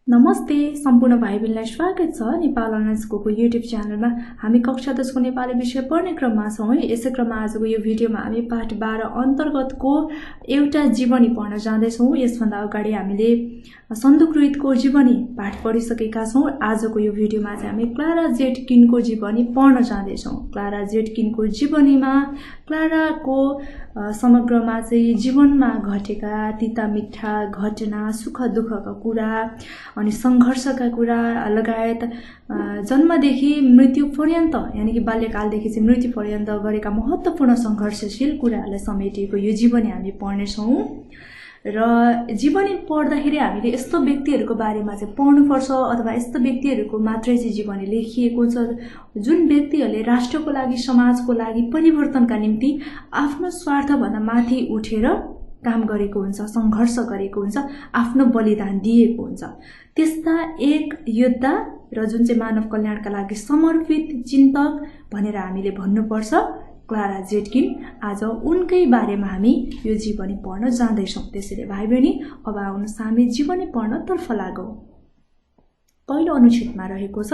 नमस्ते सम्पूर्ण भाइ बहिनीलाई स्वागत छ नेपाल अनलाइन स्कुलको युट्युब च्यानलमा। हामी कक्षा 10 को नेपाली विषय पढ्ने क्रममा छौं। यसै क्रममा आजको यो भिडियोमा हामी पाठ 12 अन्तर्गतको एउटा जीवनी पढ्न जाँदै छौं। यसभन्दा अगाडि हामीले सन्दुक रुइतको जीवनी पाठ पढिसकेका छौं। आजको यो भिडियोमा चाहिँ हामी क्लारा जेटकिनको जीवनी पढ्न जाँदै छौं। क्लारा जेटकिनको जीवनीमा क्लाराको समग्रमा चाहिँ जीवनमा घटेका तिता मिठा घटना, सुख दुःखका कुरा अनि संघर्षका कुरा लगायत जन्मदेखि मृत्यु पर्यन्त यानी कि बाल्यकालदेखि चाहिँ मृत्यु पर्यन्त गरेका महत्त्वपूर्ण संघर्षशील कुराहरूलाई समेटिएको यो जीवनी हामी पढ्ने छौं। र जीवनी पढ्दाखेरि हामीले यस्तो व्यक्तिहरूको बारेमा चाहिँ पढ्नुपर्छ अथवा यस्तो व्यक्तिहरूको मात्रै चाहिँ जीवनी लेखिएको छ जुन व्यक्तिहरूले राष्ट्रको लागि, समाजको लागि परिवर्तनका निम्ति आफ्नो स्वार्थभन्दा माथि उठेर काम गरेको हुन्छ, संघर्ष गरेको हुन्छ, आफ्नो बलिदान दिएको हुन्छ। त्यस्ता एक योद्धा र जुन चाहिँ मानव कल्याणका लागि समर्पित चिन्तक भनेर हामीले भन्नुपर्छ क्लारा जेटकिन। आज उनकै बारेमा हामी यो जीवनी पढ्न जाँदैछौँ। त्यसैले भाइ बहिनी अब आउनुहोस् हामी जीवनी पढ्नतर्फ लागौँ। पहिलो अनुच्छेदमा रहेको छ।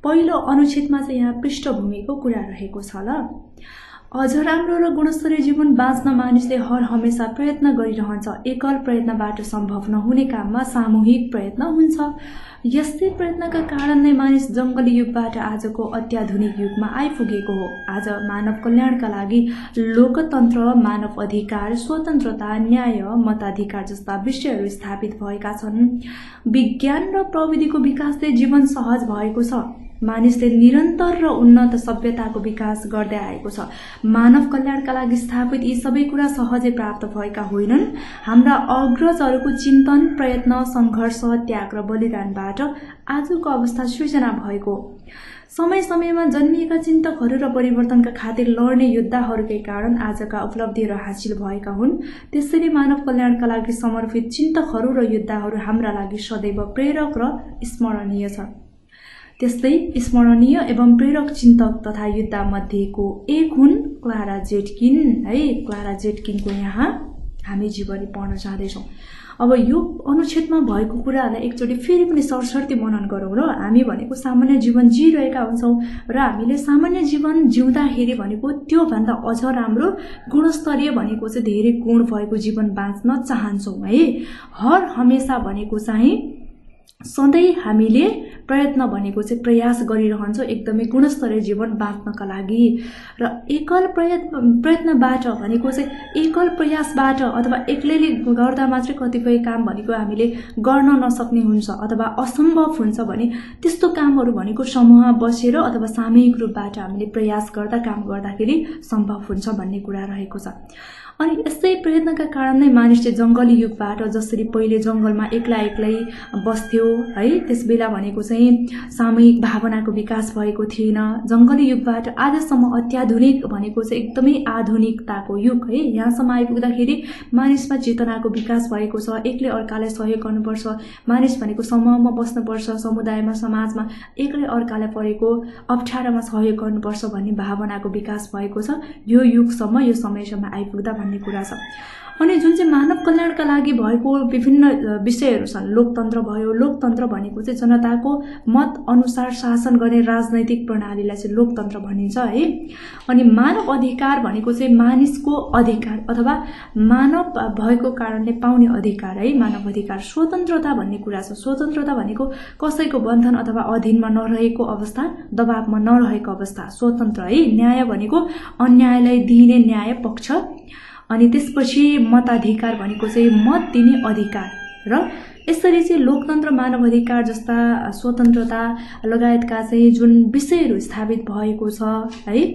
पहिलो अनुच्छेदमा चाहिँ यहाँ पृष्ठभूमिको कुरा रहेको छ ल। अझ राम्रो र गुणस्तरीय जीवन बाँच्न मानिसले हर हमेशा प्रयत्न गरिरहन्छ। एकल प्रयत्नबाट सम्भव नहुने काममा सामूहिक प्रयत्न हुन्छ। यस्तै प्रयत्नका कारण नै मानिस जंगली युगबाट आजको अत्याधुनिक युगमा आइपुगेको हो। आज मानव कल्याणका लागि लोकतन्त्र, मानव अधिकार, स्वतन्त्रता, न्याय, मताधिकार जस्ता विषयहरू स्थापित भएका छन्। विज्ञान र प्रविधिको विकासले जीवन सहज भएको छ। मानिसले निरन्तर र उन्नत सभ्यताको विकास गर्दै आएको छ। मानव कल्याणका लागि स्थापित यी सबै कुरा सहजै प्राप्त भएका होइनन्। हाम्रा अग्रजहरूको चिन्तन, प्रयत्न, सङ्घर्ष, त्याग र बलिदानबाट आजको अवस्था सृजना भएको। समय समयमा जन्मिएका चिन्तकहरू र परिवर्तनका खातिर लड्ने योद्धाहरूकै कारण आजका उपलब्धिहरू हासिल भएका हुन्। त्यसैले मानव कल्याणका लागि समर्पित चिन्तकहरू र योद्धाहरू हाम्रा लागि सदैव प्रेरक र स्मरणीय छ। त्यस्तै स्मरणीय एवं प्रेरक चिन्तक तथा योद्धा मध्येको एक हुन् क्लारा जेटकिन है। क्लारा जेटकिनको यहाँ हामी जीवनी पढ्न जाँदैछौँ। अब यो अनुच्छेदमा भएको कुराहरूलाई एकचोटि फेरि पनि सरसर्ती मनन गरौँ र हामी भनेको सामान्य जीवन जिइरहेका हुन्छौँ र हामीले सामान्य जीवन जिउँदाखेरि भनेको त्योभन्दा अझ राम्रो गुणस्तरीय भनेको चाहिँ धेरै गुण भएको जीवन बाँच्न चाहन्छौँ है। हर हमेसा भनेको चाहिँ सधैँ हामीले प्रयत्न भनेको चाहिँ प्रयास गरिरहन्छौँ एकदमै गुणस्तरीय जीवन बाँच्नका लागि। र एकल प्रयत्नबाट भनेको चाहिँ एकल प्रयासबाट अथवा एक्लैले गर्दा मात्रै कतिपय काम भनेको हामीले गर्न नसक्ने हुन्छ अथवा असम्भव हुन्छ भने त्यस्तो कामहरू भनेको समूहमा बसेर अथवा सामूहिक रूपबाट हामीले प्रयास गर्दा काम गर्दाखेरि सम्भव हुन्छ भन्ने कुरा रहेको छ। अनि यस्तै प्रयत्नका कारण नै मानिसले जंगली युगबाट जसरी पहिले जंगलमा एक्लै बस्थ्यो है, त्यसबेला भनेको चाहिँ सामूहिक भावनाको विकास भएको थिएन। जंगली युगबाट आजसम्म अत्याधुनिक भनेको चाहिँ एकदमै आधुनिकताको युग है। यहाँसम्म आइपुग्दाखेरि मानिसमा चेतनाको विकास भएको छ। एकले अर्कालाई सहयोग गर्नुपर्छ। मानिस भनेको समूहमा बस्नुपर्छ, समुदायमा, समाजमा एकले अर्कालाई परेको अप्ठ्यारोमा सहयोग गर्नुपर्छ भन्ने भावनाको विकास भएको छ। यो युगसम्म, यो समयसम्म आइपुग्दा भन्ने कुरा छ। अनि जुन चाहिँ मानव कल्याणका लागि भएको विभिन्न विषयहरू छन्। लोकतन्त्र भयो। लोकतन्त्र भनेको चाहिँ जनताको मत अनुसार शासन गर्ने राजनैतिक प्रणालीलाई चाहिँ लोकतन्त्र भनिन्छ है। अनि मानव अधिकार भनेको चाहिँ मानिसको अधिकार अथवा मानव भएको कारणले पाउने अधिकार है, मानव अधिकार। स्वतन्त्रता भन्ने कुरा छ। स्वतन्त्रता भनेको कसैको बन्धन अथवा अधीनमा नरहेको अवस्था, दबावमा नरहेको अवस्था स्वतन्त्र है। न्याय भनेको अन्यायलाई दिने न्याय पक्ष। अनि त्यसपछि मताधिकार भनेको चाहिँ मत दिने अधिकार। र यसरी चाहिँ लोकतन्त्र, मानव अधिकार जस्ता स्वतन्त्रता लगायतका चाहिँ जुन विषयहरू स्थापित भएको छ है।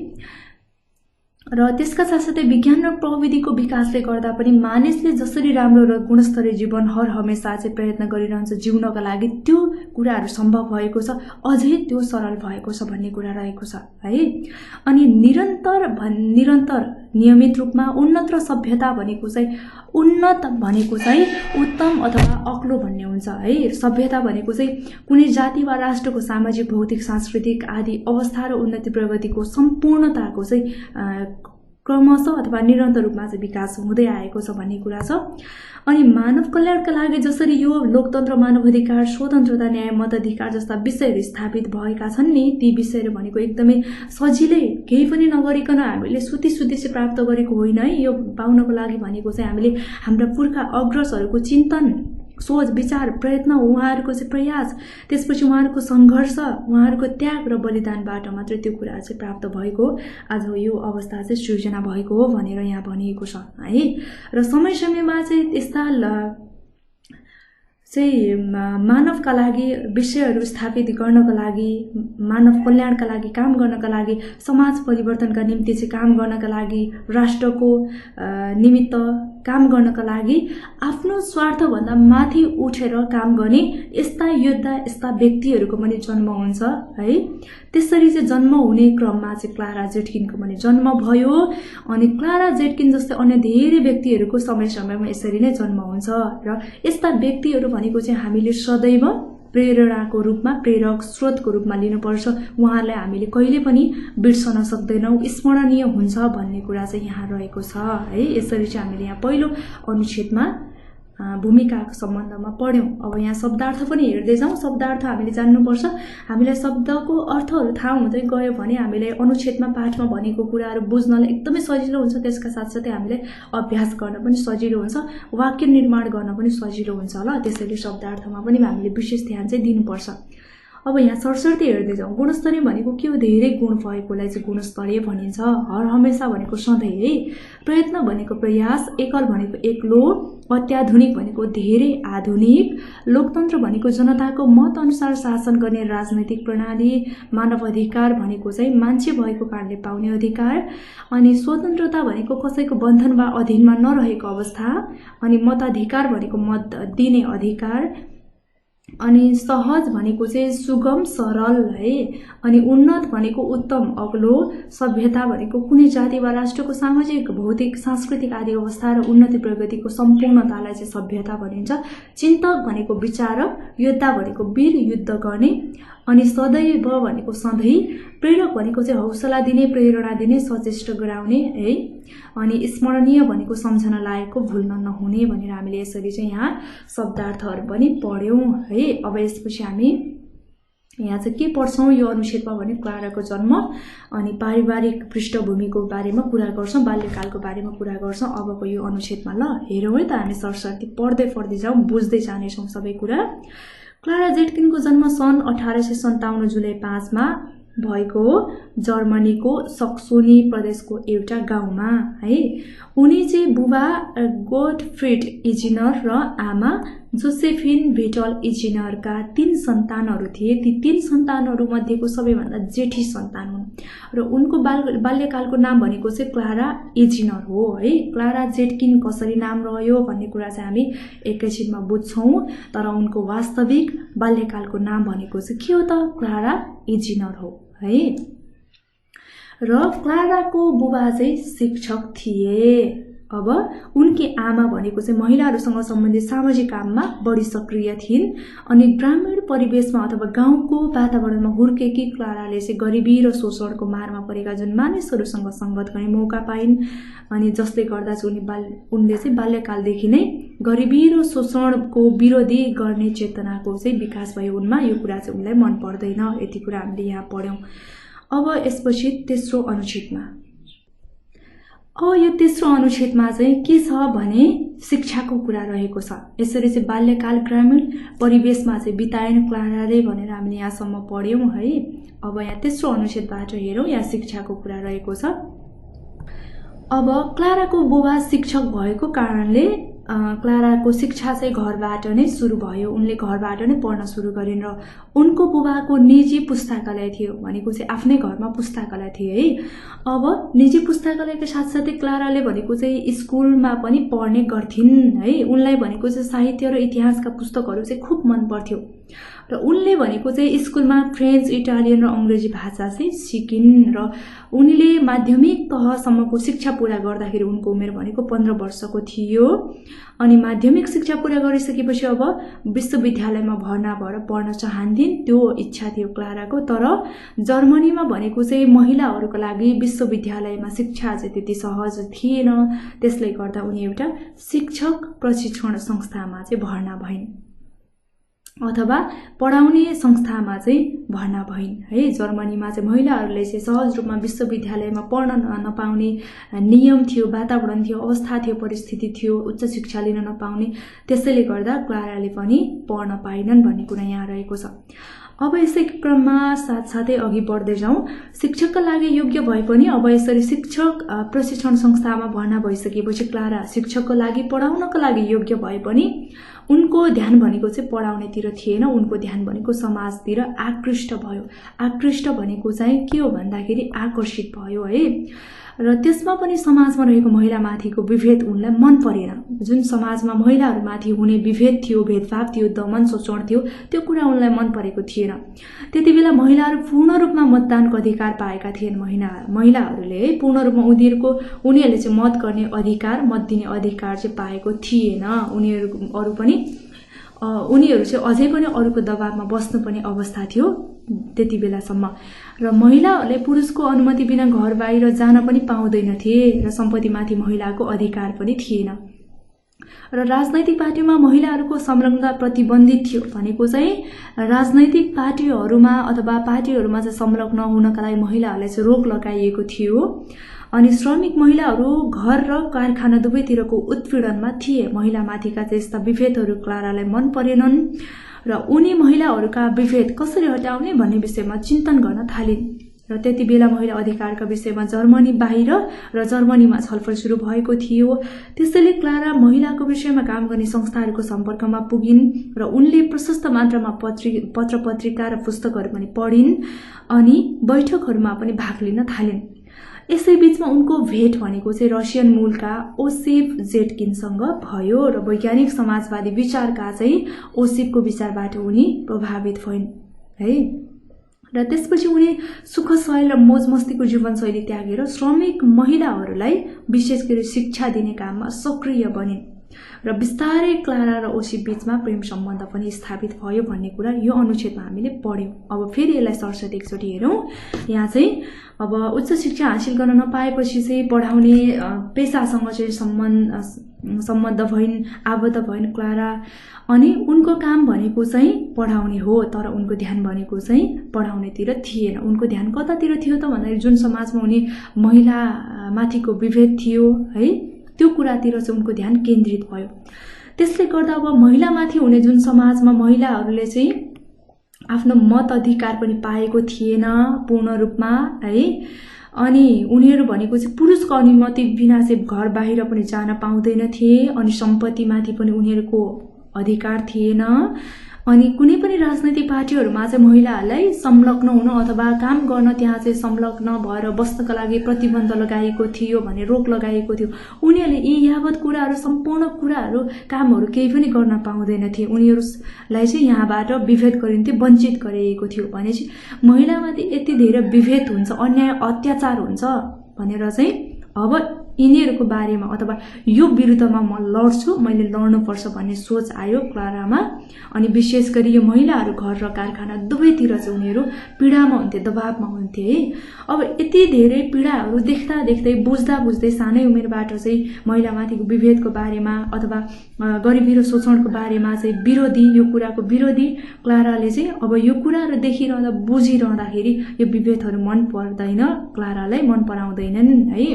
र त्यसका साथसाथै विज्ञान र प्रविधिको विकासले गर्दा पनि मानिसले जसरी राम्रो र गुणस्तरीय जीवन हर हमेसा चाहिँ प्रयत्न गरिरहन्छ जिउनका लागि, त्यो कुराहरू सम्भव भएको छ। अझै त्यो सरल भएको छ भन्ने कुरा रहेको छ है। अनि निरन्तर नियमित रूपमा उन्नत र सभ्यता भनेको चाहिँ उन्नत भनेको चाहिँ उत्तम अथवा अग्लो भन्ने हुन्छ है। सभ्यता भनेको चाहिँ कुनै जाति वा राष्ट्रको सामाजिक, भौतिक, सांस्कृतिक आदि अवस्था र उन्नति प्रगतिको सम्पूर्णताको चाहिँ क्रमशः अथवा निरन्तर रूपमा चाहिँ विकास हुँदै आएको छ भन्ने कुरा छ। अनि मानव कल्याणका लागि जसरी यो लोकतन्त्र, मानव अधिकार, स्वतन्त्रता, न्याय, मताधिकार जस्ता विषयहरू स्थापित भएका छन् नि, ती विषयहरू भनेको एकदमै सजिलै केही पनि नगरिकन हामीले सुदेश प्राप्त गरेको होइन है। यो पाउनको लागि भनेको चाहिँ हामीले हाम्रा पुर्खा अग्रजहरूको चिन्तन, सोच, विचार, प्रयत्न, उहाँहरूको चाहिँ प्रयास, त्यसपछि उहाँहरूको सङ्घर्ष, उहाँहरूको त्याग र बलिदानबाट मात्रै त्यो कुरा चाहिँ प्राप्त भएको, आज यो अवस्था चाहिँ सृजना भएको हो भनेर यहाँ भनिएको छ है। र समय समयमा चाहिँ यस्ता चाहिँ मानवका लागि विषयहरू स्थापित गर्नका लागि, मानव कल्याणका लागि काम गर्नका लागि, समाज परिवर्तनका निम्ति चाहिँ काम गर्नका लागि, राष्ट्रको निमित्त काम गर्नका लागि आफ्नो स्वार्थभन्दा माथि उठेर काम गर्ने यस्ता योद्धा, यस्ता व्यक्तिहरूको पनि जन्म हुन्छ है। त्यसरी चाहिँ जन्म हुने क्रममा चाहिँ क्लारा जेटकिनको पनि जन्म भयो। अनि क्लारा जेटकिन जस्तै अन्य धेरै व्यक्तिहरूको समय समयमा यसरी नै जन्म हुन्छ। र यस्ता व्यक्तिहरू भनेको चाहिँ हामीले सदैव प्रेरणाको रूपमा, प्रेरक स्रोतको रूपमा लिनुपर्छ। उहाँहरूलाई हामीले कहिले पनि बिर्सन सक्दैनौँ, स्मरणीय हुन्छ भन्ने कुरा चाहिँ यहाँ रहेको छ है। यसरी चाहिँ हामीले यहाँ पहिलो अनुच्छेदमा भूमिकाको सम्बन्धमा पढ्यौँ। अब यहाँ शब्दार्थ पनि हेर्दै जाउँ। शब्दार्थ हामीले जान्नुपर्छ। हामीलाई शब्दको अर्थहरू थाहा हुँदै गयो भने हामीलाई अनुच्छेदमा, पाठमा भनेको कुराहरू बुझ्नलाई एकदमै सजिलो हुन्छ। त्यसका साथसाथै हामीलाई अभ्यास गर्न पनि सजिलो हुन्छ, वाक्य निर्माण गर्न पनि सजिलो हुन्छ ल। त्यसैले शब्दार्थमा पनि हामीले विशेष ध्यान चाहिँ दिनुपर्छ। अब यहाँ सरसर्ती हेर्दै जाउँ। गुणस्तरीय भनेको के हो? धेरै गुण भएकोलाई चाहिँ गुणस्तरीय भनिन्छ। हर हमेसा भनेको सधैँ है। प्रयत्न भनेको प्रयास, एकल भनेको एक्लो, अत्याधुनिक भनेको धेरै आधुनिक, लोकतन्त्र भनेको जनताको मत अनुसार शासन गर्ने राजनैतिक प्रणाली, मानव अधिकार भनेको चाहिँ मान्छे भएको कारणले पाउने अधिकार, अनि स्वतन्त्रता भनेको कसैको बन्धन वा अधीनमा नरहेको अवस्था, अनि मताधिकार भनेको मत दिने अधिकार, अनि सहज भनेको चाहिँ सुगम सरल है, अनि उन्नत भनेको उत्तम अग्लो, सभ्यता भनेको कुनै जाति वा राष्ट्रको सामाजिक, भौतिक, सांस्कृतिक आदि अवस्था र उन्नति प्रगतिको सम्पूर्णतालाई चाहिँ सभ्यता भनिन्छ। चिन्तक भनेको विचारक, योद्धा भनेको वीर युद्ध गर्ने, अनि सदैव भनेको सधैँ, प्रेरक भनेको चाहिँ हौसला दिने, प्रेरणा दिने, सचेष्ट गराउने है, अनि स्मरणीय भनेको सम्झन लागेको, भुल्न नहुने भनेर हामीले यसरी चाहिँ यहाँ शब्दार्थहरू पनि पढ्यौँ है। अब यसपछि हामी यहाँ चाहिँ के पढ्छौँ यो अनुच्छेदमा भने क्लाराको जन्म अनि पारिवारिक पृष्ठभूमिको बारेमा कुरा गर्छौँ, बाल्यकालको बारेमा कुरा गर्छौँ अबको यो अनुच्छेदमा। ल हेरौँ है त, हामी सरसर्ती पढ्दै जाउँ, बुझ्दै जानेछौँ सबै कुरा। क्लारा जेटकिनको जन्म सन् 1857 जुलाई 5 मा भएको जर्मनीको सक्सोनी प्रदेशको एउटा गाउँमा है। उनी चाहिँ बुबा गोटफ्रिड इजिनर र आमा जोसेफिन भेटल इजिनरका 3 सन्तानहरू थिए। ती 3 सन्तानहरू मध्येको सबैभन्दा जेठी सन्तान हुन् र उनको बाल्यकालको नाम भनेको चाहिँ क्लारा इजिनर हो है। क्लारा जेटकिन कसरी नाम रह्यो भन्ने कुरा चाहिँ हामी एकैछिनमा बुझ्छौँ, तर उनको वास्तविक बाल्यकालको नाम भनेको चाहिँ के हो त? क्लारा इजिनर हो है। र क्लाराको बुबा चाहिँ शिक्षक थिए। अब उनकी आमा भनेको चाहिँ महिलाहरूसँग सम्बन्धित सामाजिक काममा बढी सक्रिय थिइन् अनि ग्रामीण परिवेशमा अथवा गाउँको वातावरणमा हुर्केकी क्लाराले चाहिँ गरिबी र शोषणको मारमा परेका जुन मानिसहरूसँग सङ्गत गर्ने मौका पाइन्। अनि जसले गर्दा चाहिँ उनले चाहिँ बाल्यकालदेखि नै गरिबी र शोषणको विरोधी गर्ने चेतनाको चाहिँ विकास भयो उनमा। यो कुरा चाहिँ उनलाई मन पर्दैन। यति कुरा हामीले यहाँ पढ्यौँ। अब यसपछि तेस्रो अनुच्छेदमा यो तेस्रो अनुच्छेदमा चाहिँ के छ भने शिक्षाको कुरा रहेको छ। यसरी चाहिँ बाल्यकाल ग्रामीण परिवेशमा चाहिँ बिताएन क्लाराले भनेर हामीले यहाँसम्म पढ्यौँ है। अब यहाँ तेस्रो अनुच्छेदबाट हेरौँ, यहाँ शिक्षाको कुरा रहेको छ। अब क्लाराको बुबा शिक्षक भएको कारणले क्लाराको शिक्षा चाहिँ घरबाट नै सुरु भयो। उनले घरबाट नै पढ्न सुरु गरिन् र उनको बुबाको निजी पुस्तकालय थियो, भनेको चाहिँ आफ्नै घरमा पुस्तकालय थियो है। अब निजी पुस्तकालयका साथसाथै क्लाराले भनेको चाहिँ स्कुलमा पनि पढ्ने गर्थिन् है। उनलाई भनेको चाहिँ साहित्य र इतिहासका पुस्तकहरू चाहिँ खुब मन पर्थ्यो र उनले भनेको चाहिँ स्कुलमा फ्रेन्च, इटालियन र अङ्ग्रेजी भाषा चाहिँ सिकिन् र उनले माध्यमिक तहसम्मको शिक्षा पुरा गर्दाखेरि उनको उमेर भनेको 15 वर्षको थियो अनि माध्यमिक शिक्षा पूरा गरिसकेपछि अब विश्वविद्यालयमा भर्ना भएर पढ्न चाहन्थिन्, त्यो इच्छा थियो क्लाराको। तर जर्मनीमा भनेको चाहिँ महिलाहरूको लागि विश्वविद्यालयमा शिक्षा चाहिँ त्यति सहज थिएन, त्यसले गर्दा उनी एउटा शिक्षक प्रशिक्षण संस्थामा चाहिँ भर्ना भइन् अथवा पढाउने संस्थामा चाहिँ भर्ना भइन् है। जर्मनीमा चाहिँ महिलाहरूले चाहिँ सहज रूपमा विश्वविद्यालयमा पढ्न नपाउने नियम थियो, वातावरण थियो, अवस्था थियो, परिस्थिति थियो, उच्च शिक्षा लिन नपाउने, त्यसैले गर्दा क्लाराले पनि पढ्न पाइनन् भन्ने कुरा यहाँ रहेको छ। अब यसै क्रममा साथसाथै अघि बढ्दै जाउँ। शिक्षकका लागि योग्य भए पनि अब यसरी शिक्षक प्रशिक्षण संस्थामा भर्ना भइसकेपछि क्लारा शिक्षकको लागि पढाउनको लागि योग्य भए पनि उनको ध्यान भनेको चाहिँ पढाउनेतिर थिएन, उनको ध्यान भनेको समाजतिर आकृष्ट भयो। आकृष्ट भनेको चाहिँ के हो भन्दाखेरि आकर्षित भयो है। र त्यसमा पनि समाजमा रहेको महिलामाथिको विभेद उनलाई मन परेन। जुन समाजमा महिलाहरूमाथि हुने विभेद थियो, भेदभाव थियो, दमन शोषण थियो, त्यो कुरा उनलाई मन परेको थिएन। त्यति बेला महिलाहरू पूर्ण रूपमा मतदानको अधिकार पाएका थिएन। महिलाहरूले है पूर्ण रूपमा उनीहरूले चाहिँ मत गर्ने अधिकार, मत दिने अधिकार चाहिँ पाएको थिएन। उनीहरू चाहिँ अझै पनि अरूको दबावमा बस्नुपर्ने अवस्था थियो त्यति बेलासम्म। र महिलाहरूले पुरुषको अनुमति बिना घर बाहिर जान पनि पाउँदैनथे र सम्पत्तिमाथि महिलाको अधिकार पनि थिएन। र राजनैतिक पार्टीमा महिलाहरूको संलग्नता प्रतिबन्धित थियो भनेको चाहिँ राजनैतिक पार्टीहरूमा अथवा पार्टीहरूमा चाहिँ संलग्न हुनका लागि महिलाहरूलाई चाहिँ रोक लगाइएको थियो। अनि श्रमिक महिलाहरू घर र कारखाना दुवैतिरको उत्पीडनमा थिए। महिलामाथिका चाहिँ यस्ता विभेदहरू क्लारालाई मन परेनन् र उनी महिलाहरूका विभेद कसरी हटाउने भन्ने विषयमा चिन्तन गर्न थालिन्। र त्यति बेला महिला अधिकारका विषयमा जर्मनी बाहिर र जर्मनीमा छलफल सुरु भएको थियो। त्यसैले क्लारा महिलाको विषयमा काम गर्ने संस्थाहरूको सम्पर्कमा पुगिन् र उनले प्रशस्त मात्रामा पत्र पत्रिका र पुस्तकहरू पनि पढिन् अनि बैठकहरूमा पनि भाग लिन थालिन्। यसै बीचमा उनको भेट भनेको चाहिँ रसियन मूलका ओसिफ जेटकिनसँग भयो र वैज्ञानिक समाजवादी विचारका चाहिँ ओसिफको विचारबाट उनी प्रभावित भइन् है। र त्यसपछि उनी सुखशैल र मोजमस्तीको जीवनशैली त्यागेर श्रमिक महिलाहरूलाई विशेष गरी शिक्षा दिने काममा सक्रिय बनिन् र बिस्तारै क्लारा र ओसिफ बीचमा प्रेम सम्बन्ध पनि स्थापित भयो भन्ने कुरा यो अनुच्छेदमा हामीले पढ्यौं। अब फेरि यसलाई सरसरी एकचोटि हेरौँ। यहाँ चाहिँ अब उच्च शिक्षा हासिल गर्न नपाएपछि चाहिँ पढाउने पेसासँग चाहिँ सम्बद्ध भइन्, आबद्ध भइन् क्लारा। अनि उनको काम भनेको चाहिँ पढाउने हो, तर उनको ध्यान भनेको चाहिँ पढाउनेतिर थिएन। उनको ध्यान कतातिर थियो त भन्दाखेरि जुन समाजमा उनी महिला माथिको विभेद थियो है, त्यो कुरातिर चाहिँ उनको ध्यान केन्द्रित भयो। त्यसले गर्दा अब महिलामाथि हुने जुन समाजमा महिलाहरूले चाहिँ आफ्नो मत अधिकार पनि पाएको थिएन पूर्ण रूपमा है, अनि उनीहरू भनेको चाहिँ पुरुषको अनुमति बिना चाहिँ घर बाहिर पनि जान पाउँदैनथे, अनि सम्पत्तिमाथि पनि उनीहरूको अधिकार थिएन। अनि कुनै पनि राजनैतिक पार्टीहरूमा चाहिँ महिलाहरूलाई संलग्न हुन अथवा काम गर्न त्यहाँ चाहिँ संलग्न भएर बस्नका लागि प्रतिबन्ध लगाएको थियो भने रोक लगाएको थियो। उनीहरूले यी यावत कुराहरू सम्पूर्ण कुराहरू कामहरू केही पनि गर्न पाउँदैनथे। उनीहरूलाई चाहिँ यहाँबाट विभेद गरिन्थ्यो, वञ्चित गरिएको थियो। भनेपछि महिलामाथि यति धेरै विभेद हुन्छ, अन्याय अत्याचार हुन्छ भनेर चाहिँ अब यिनीहरूको बारेमा अथवा यो विरुद्धमा म लड्छु, मैले लड्नुपर्छ भन्ने सोच आयो क्लारामा। अनि विशेष गरी यो महिलाहरू घर र कारखाना दुवैतिर चाहिँ उनीहरू पीडामा हुन्थे, दबावमा हुन्थे है। अब यति धेरै पीडाहरू देख्दा देख्दै बुझ्दा बुझ्दै सानै उमेरबाट चाहिँ महिलामाथिको विभेदको बारेमा अथवा गरिबी र शोषणको बारेमा चाहिँ विरोधी, यो कुराको विरोधी क्लाराले चाहिँ अब यो कुराहरू देखिरहँदा बुझिरहँदाखेरि यो विभेदहरू मन पर्दैन, क्लारालाई मन पराउँदैनन् है।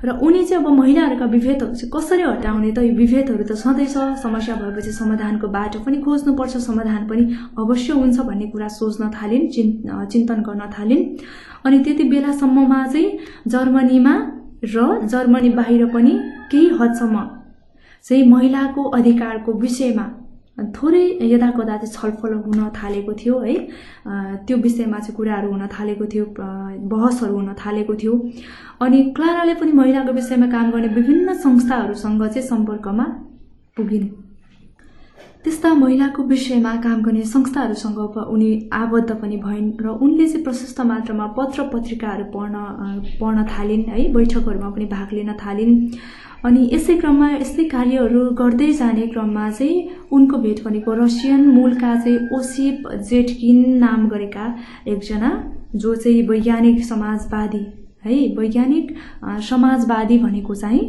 र उनी चाहिँ अब महिलाहरूका विभेदहरू चाहिँ कसरी हटाउने त, यो विभेदहरू त सधैँ छ, समस्या भएपछि समाधानको बाटो पनि खोज्नुपर्छ, समाधान पनि अवश्य हुन्छ भन्ने कुरा सोच्न थालिन्, चिन्तन गर्न थालिन्। अनि त्यति बेलासम्ममा चाहिँ जर्मनीमा र जर्मनी बाहिर पनि केही हदसम्म चाहिँ महिलाको अधिकारको विषयमा थोरै यदाकदा चाहिँ छलफल हुन थालेको थियो है। त्यो विषयमा चाहिँ कुराहरू हुन थालेको थियो, बहसहरू हुन थालेको थियो। अनि क्लाराले पनि महिलाको विषयमा काम गर्ने विभिन्न संस्थाहरूसँग चाहिँ सम्पर्कमा पुगिन्। त्यस्ता महिलाको विषयमा काम गर्ने संस्थाहरूसँग उनी आबद्ध पनि भइन् र उनले चाहिँ प्रशस्त मात्रामा पत्र पत्रिकाहरू पढ्न थालिन् है, बैठकहरूमा पनि भाग लिन थालिन्। अनि यसै क्रममा यस्तै कार्यहरू गर्दै जाने क्रममा चाहिँ उनको भेट भनेको रसियन मूलका चाहिँ ओसिप जेटकिन नाम गरेका एकजना जो चाहिँ वैज्ञानिक समाजवादी है, वैज्ञानिक समाजवादी भनेको चाहिँ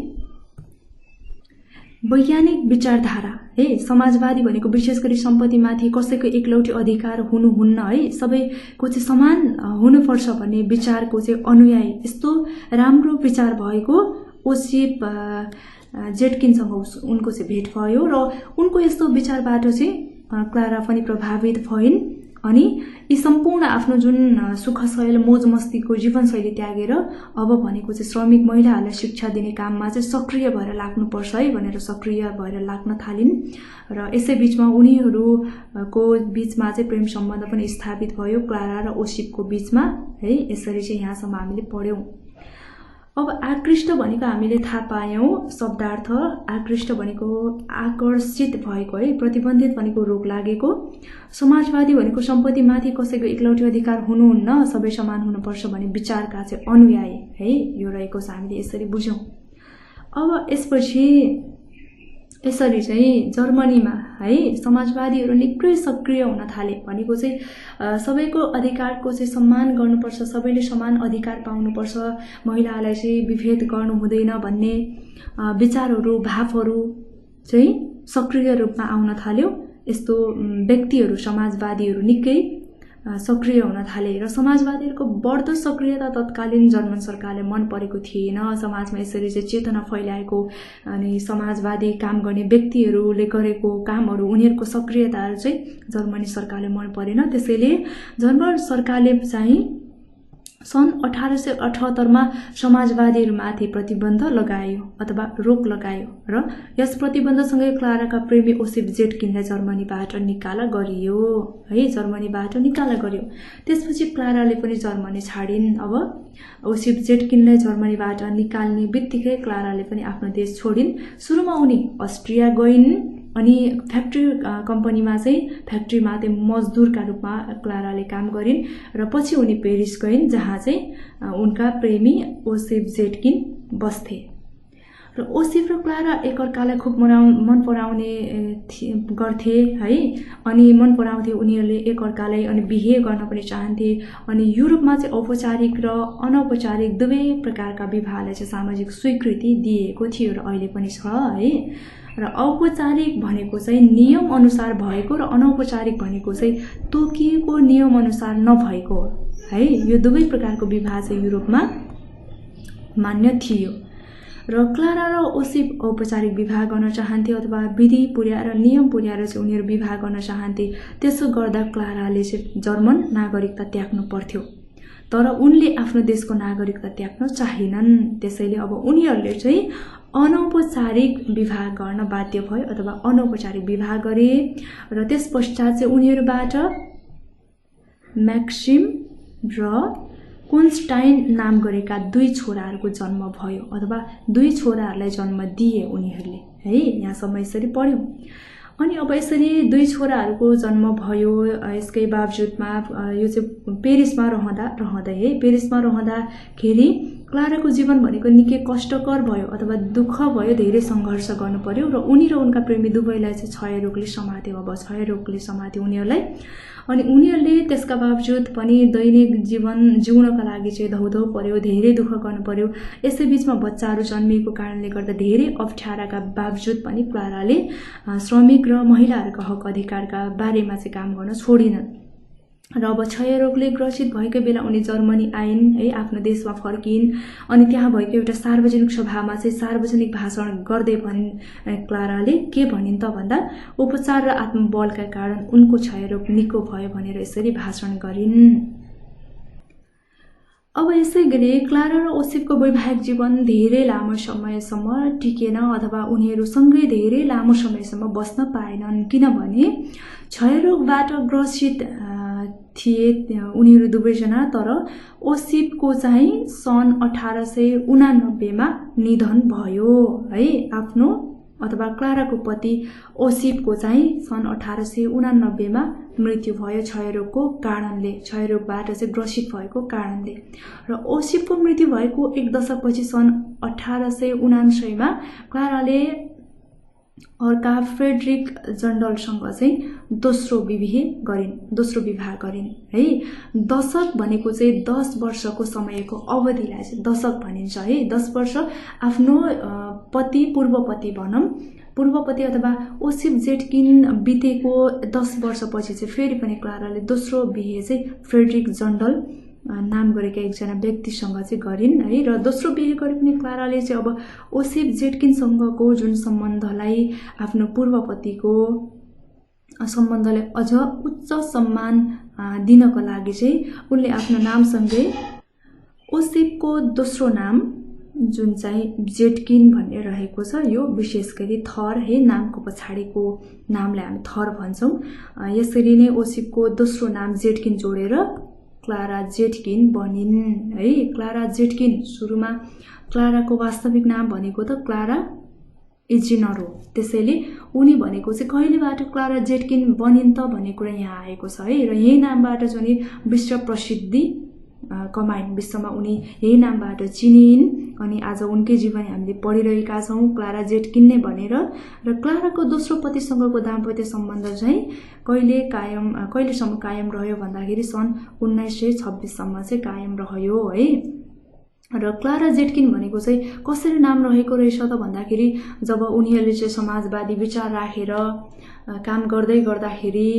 वैज्ञानिक विचारधारा है, समाजवादी भनेको विशेष गरी सम्पत्तिमाथि कसैको एकलौटी अधिकार हुनुहुन्न है, सबैको चाहिँ समान हुनुपर्छ भन्ने विचारको चाहिँ अनुयायी, यस्तो राम्रो विचार भएको ओसिप जेटकिनसँग उनको चाहिँ भेट भयो र उनको यस्तो विचारबाट चाहिँ क्लारा पनि प्रभावित भइन् अनि यी सम्पूर्ण आफ्नो जुन सुखशैल मोज मस्तीको जीवनशैली त्यागेर अब भनेको चाहिँ श्रमिक महिलाहरूलाई शिक्षा दिने काममा चाहिँ सक्रिय भएर लाग्नुपर्छ है भनेर सक्रिय भएर लाग्न थालिन् र यसै बीचमा उनीहरूको बीचमा चाहिँ प्रेम सम्बन्ध पनि स्थापित भयो क्लारा र ओसिपको बीचमा है। यसरी चाहिँ यहाँसम्म हामीले पढ्यौं। अब आकृष्ट भनेको हामीले थाहा पायौं शब्दार्थ। आकृष्ट भनेको आकर्षित भएको है, प्रतिबन्धित भनेको रोग लागेको, समाजवादी भनेको सम्पत्तिमाथि कसैको एकलौटी अधिकार हुनुहुन्न, सबै समान हुनुपर्छ भन्ने विचारका चाहिँ अनुयायी है, यो रहेको छ। हामीले यसरी बुझ्यौं। अब यसपछि यसरी चाहिँ जर्मनीमा है समाजवादीहरू निकै सक्रिय हुन थाले। भनेको चाहिँ सबैको अधिकारको चाहिँ सम्मान गर्नुपर्छ, सबैले समान अधिकार पाउनुपर्छ, महिलालाई चाहिँ विभेद गर्नु हुँदैन भन्ने विचारहरू भावहरू चाहिँ सक्रिय रूपमा आउन थाल्यो। यस्तो व्यक्तिहरू समाजवादीहरू निकै सक्रिय हुन थाले र समाजवादीहरूको बढ्दो सक्रियता तत्कालीन जर्मन सरकारले मन परेको थिएन। समाजमा यसरी चाहिँ चेतना फैलाएको अनि समाजवादी काम गर्ने व्यक्तिहरूले गरेको कामहरू, उनीहरूको सक्रियताहरू चाहिँ जर्मनी सरकारले मन परेन। त्यसैले जर्मन सरकारले चाहिँ सन् 1878 मा समाजवादीहरूमाथि प्रतिबन्ध लगायो अथवा रोक लगायो र यस प्रतिबन्धसँगै क्लाराका प्रेमी ओसिप जेटकिनलाई जर्मनीबाट निकाला गरियो है, जर्मनीबाट निकाला गरियो। त्यसपछि क्लाराले पनि जर्मनी छाडिन्। अब ओसिप जेटकिनलाई जर्मनीबाट निकाल्ने बित्तिकै क्लाराले पनि आफ्नो देश छोडिन्। सुरुमा उनी अस्ट्रिया गइन् अनि फ्याक्ट्री कम्पनीमा चाहिँ फ्याक्ट्रीमा चाहिँ मजदुरका रूपमा क्लाराले काम गरिन् र पछि उनी पेरिस गइन् जहाँ चाहिँ उनका प्रेमी ओसिप जेटकिन बस्थे। र ओसिप र क्लारा एकअर्कालाई खुब मन पराउने गर्थे है, अनि मन पराउँथे उनीहरूले एकअर्कालाई, अनि बिहे गर्न पनि चाहन्थे। अनि युरोपमा चाहिँ औपचारिक र अनौपचारिक दुवै प्रकारका विवाहलाई चाहिँ सामाजिक स्वीकृति दिएको थियो र अहिले पनि छ है। र औपचारिक भनेको चाहिँ नियम अनुसार भएको र अनौपचारिक भनेको चाहिँ तोकिएको नियम अनुसार नभएको है। यो दुवै प्रकारको विवाह चाहिँ युरोपमा मान्य थियो र क्लारा र ओसिप औपचारिक विवाह गर्न चाहन्थे अथवा विधि पुर्याएर नियम पुर्याएर चाहिँ उनीहरू विवाह गर्न चाहन्थे। त्यसो गर्दा क्लाराले चाहिँ जर्मन नागरिकता त्याग्नु पर्थ्यो, तर उनले आफ्नो देशको नागरिकता त्याग्न चाहेनन्। त्यसैले अब उनीहरूले चाहिँ अनौपचारिक विवाह गर्न बाध्य भयो अथवा अनौपचारिक विवाह गरे र त्यस पश्चात चाहिँ उनीहरूबाट म्याक्सिम र कोन्स्टाइन नाम गरेका दुई छोराहरूको जन्म भयो अथवा दुई छोराहरूलाई जन्म दिए उनीहरूले है। यहाँसम्म यसरी पढ्यौं। अनि अब यसरी दुई छोराहरूको जन्म भयो। यसकै बावजुदमा यो चाहिँ पेरिसमा रहँदै है, पेरिसमा रहँदाखेरि क्लाराको जीवन भनेको निकै कष्टकर भयो अथवा दुःख भयो, धेरै सङ्घर्ष गर्नु पर्यो र उनी र उनका प्रेमी दुवैलाई चाहिँ क्षयरोगले समात्यो। अब क्षयरोगले समात्यो उनीहरूलाई। अनि उनीहरूले त्यसका बावजुद पनि दैनिक जीवन जिउनका लागि चाहिँ धौधौ पर्यो, धेरै दुःख गर्नु पर्यो। यसै बीचमा बच्चाहरू जन्मिएको कारणले गर्दा धेरै अप्ठ्याराका बावजुद पनि क्लाराले श्रमिक र महिलाहरूका हक अधिकारका बारेमा चाहिँ काम गर्न छोडिनन्। र अब क्षयरोगले ग्रसित भएकै बेला उनी जर्मनी आइन् है, आफ्नो देशमा फर्किन्। अनि त्यहाँ भएको एउटा सार्वजनिक सभामा चाहिँ सार्वजनिक भाषण गर्दै भनिन् क्लाराले के भनिन् त भन्दा उपचार र आत्मबलका कारण उनको क्षयरोग निको भयो भनेर यसरी भाषण गरिन्। अब यसै गरी क्लारा र ओसिपको वैवाहिक जीवन धेरै लामो समयसम्म टिकेन अथवा उनीहरू सँगै धेरै लामो समयसम्म बस्न पाएनन्, किनभने क्षयरोगबाट ग्रसित थिए उनीहरू दुवैजना। तर ओसिपको चाहिँ सन् 1889 मा निधन भयो है, आफ्नो अथवा क्लाराको पति ओसिपको चाहिँ सन् 1889 मा मृत्यु भयो क्षयरोगको कारणले, क्षयरोगबाट चाहिँ ग्रसित भएको कारणले। र ओसिपको मृत्यु भएको एक दशकपछि सन् 1879 मा क्लाराले अर्का फ्रेडरिक जन्डलसँग चाहिँ दोस्रो विवाह गरिन् है। दशक भनेको चाहिँ 10 वर्षको समयको अवधिलाई चाहिँ दशक भनिन्छ है। 10 वर्ष आफ्नो पूर्वपति अथवा ओसिप जेटकिन बितेको 10 वर्षपछि चाहिँ फेरि पनि क्लाराले दोस्रो बिहे चाहिँ फ्रेडरिक जन्डल नाम गरेका एकजना व्यक्तिसँग चाहिँ गरिन् है। र दोस्रो बिहे गरे पनि क्लाराले चाहिँ अब ओसिप जेटकिनसँगको जुन सम्बन्धलाई आफ्नो पूर्वपतिको सम्बन्धलाई अझ उच्च सम्मान दिनको लागि चाहिँ उनले आफ्नो नामसँगै ओसिपको दोस्रो नाम जुन चाहिँ जेटकिन भन्ने रहेको छ, यो विशेष गरी थर है, नामको पछाडिको नामलाई हामी थर भन्छौँ। यसरी नै ओसिपको दोस्रो नाम जेटकिन जोडेर क्लारा जेटकिन बनिन् है। क्लारा जेटकिन सुरुमा क्लाराको वास्तविक नाम भनेको त क्लारा इजिनर हो, त्यसैले उनी भनेको चाहिँ कहिलेबाट क्लारा जेटकिन बनिन् त भन्ने कुरा यहाँ आएको छ है। र यही नामबाट चाहिँ विश्व प्रसिद्धि कमाइन्, विश्वमा उनी यही नामबाट चिनिन् अनि आज उनकै जीवन हामीले पढिरहेका छौँ क्लारा जेटकिन नै भनेर। र क्लाराको दोस्रो पतिसँगको दाम्पत्य सम्बन्ध चाहिँ कहिलेसम्म कायम रह्यो भन्दाखेरि सन् 1926 सम्म चाहिँ कायम रह्यो है। र क्लारा जेटकिन भनेको चाहिँ कसरी नाम रहेको रहेछ त भन्दाखेरि जब उनीहरूले चाहिँ समाजवादी विचार राखेर काम गर्दै गर्दाखेरि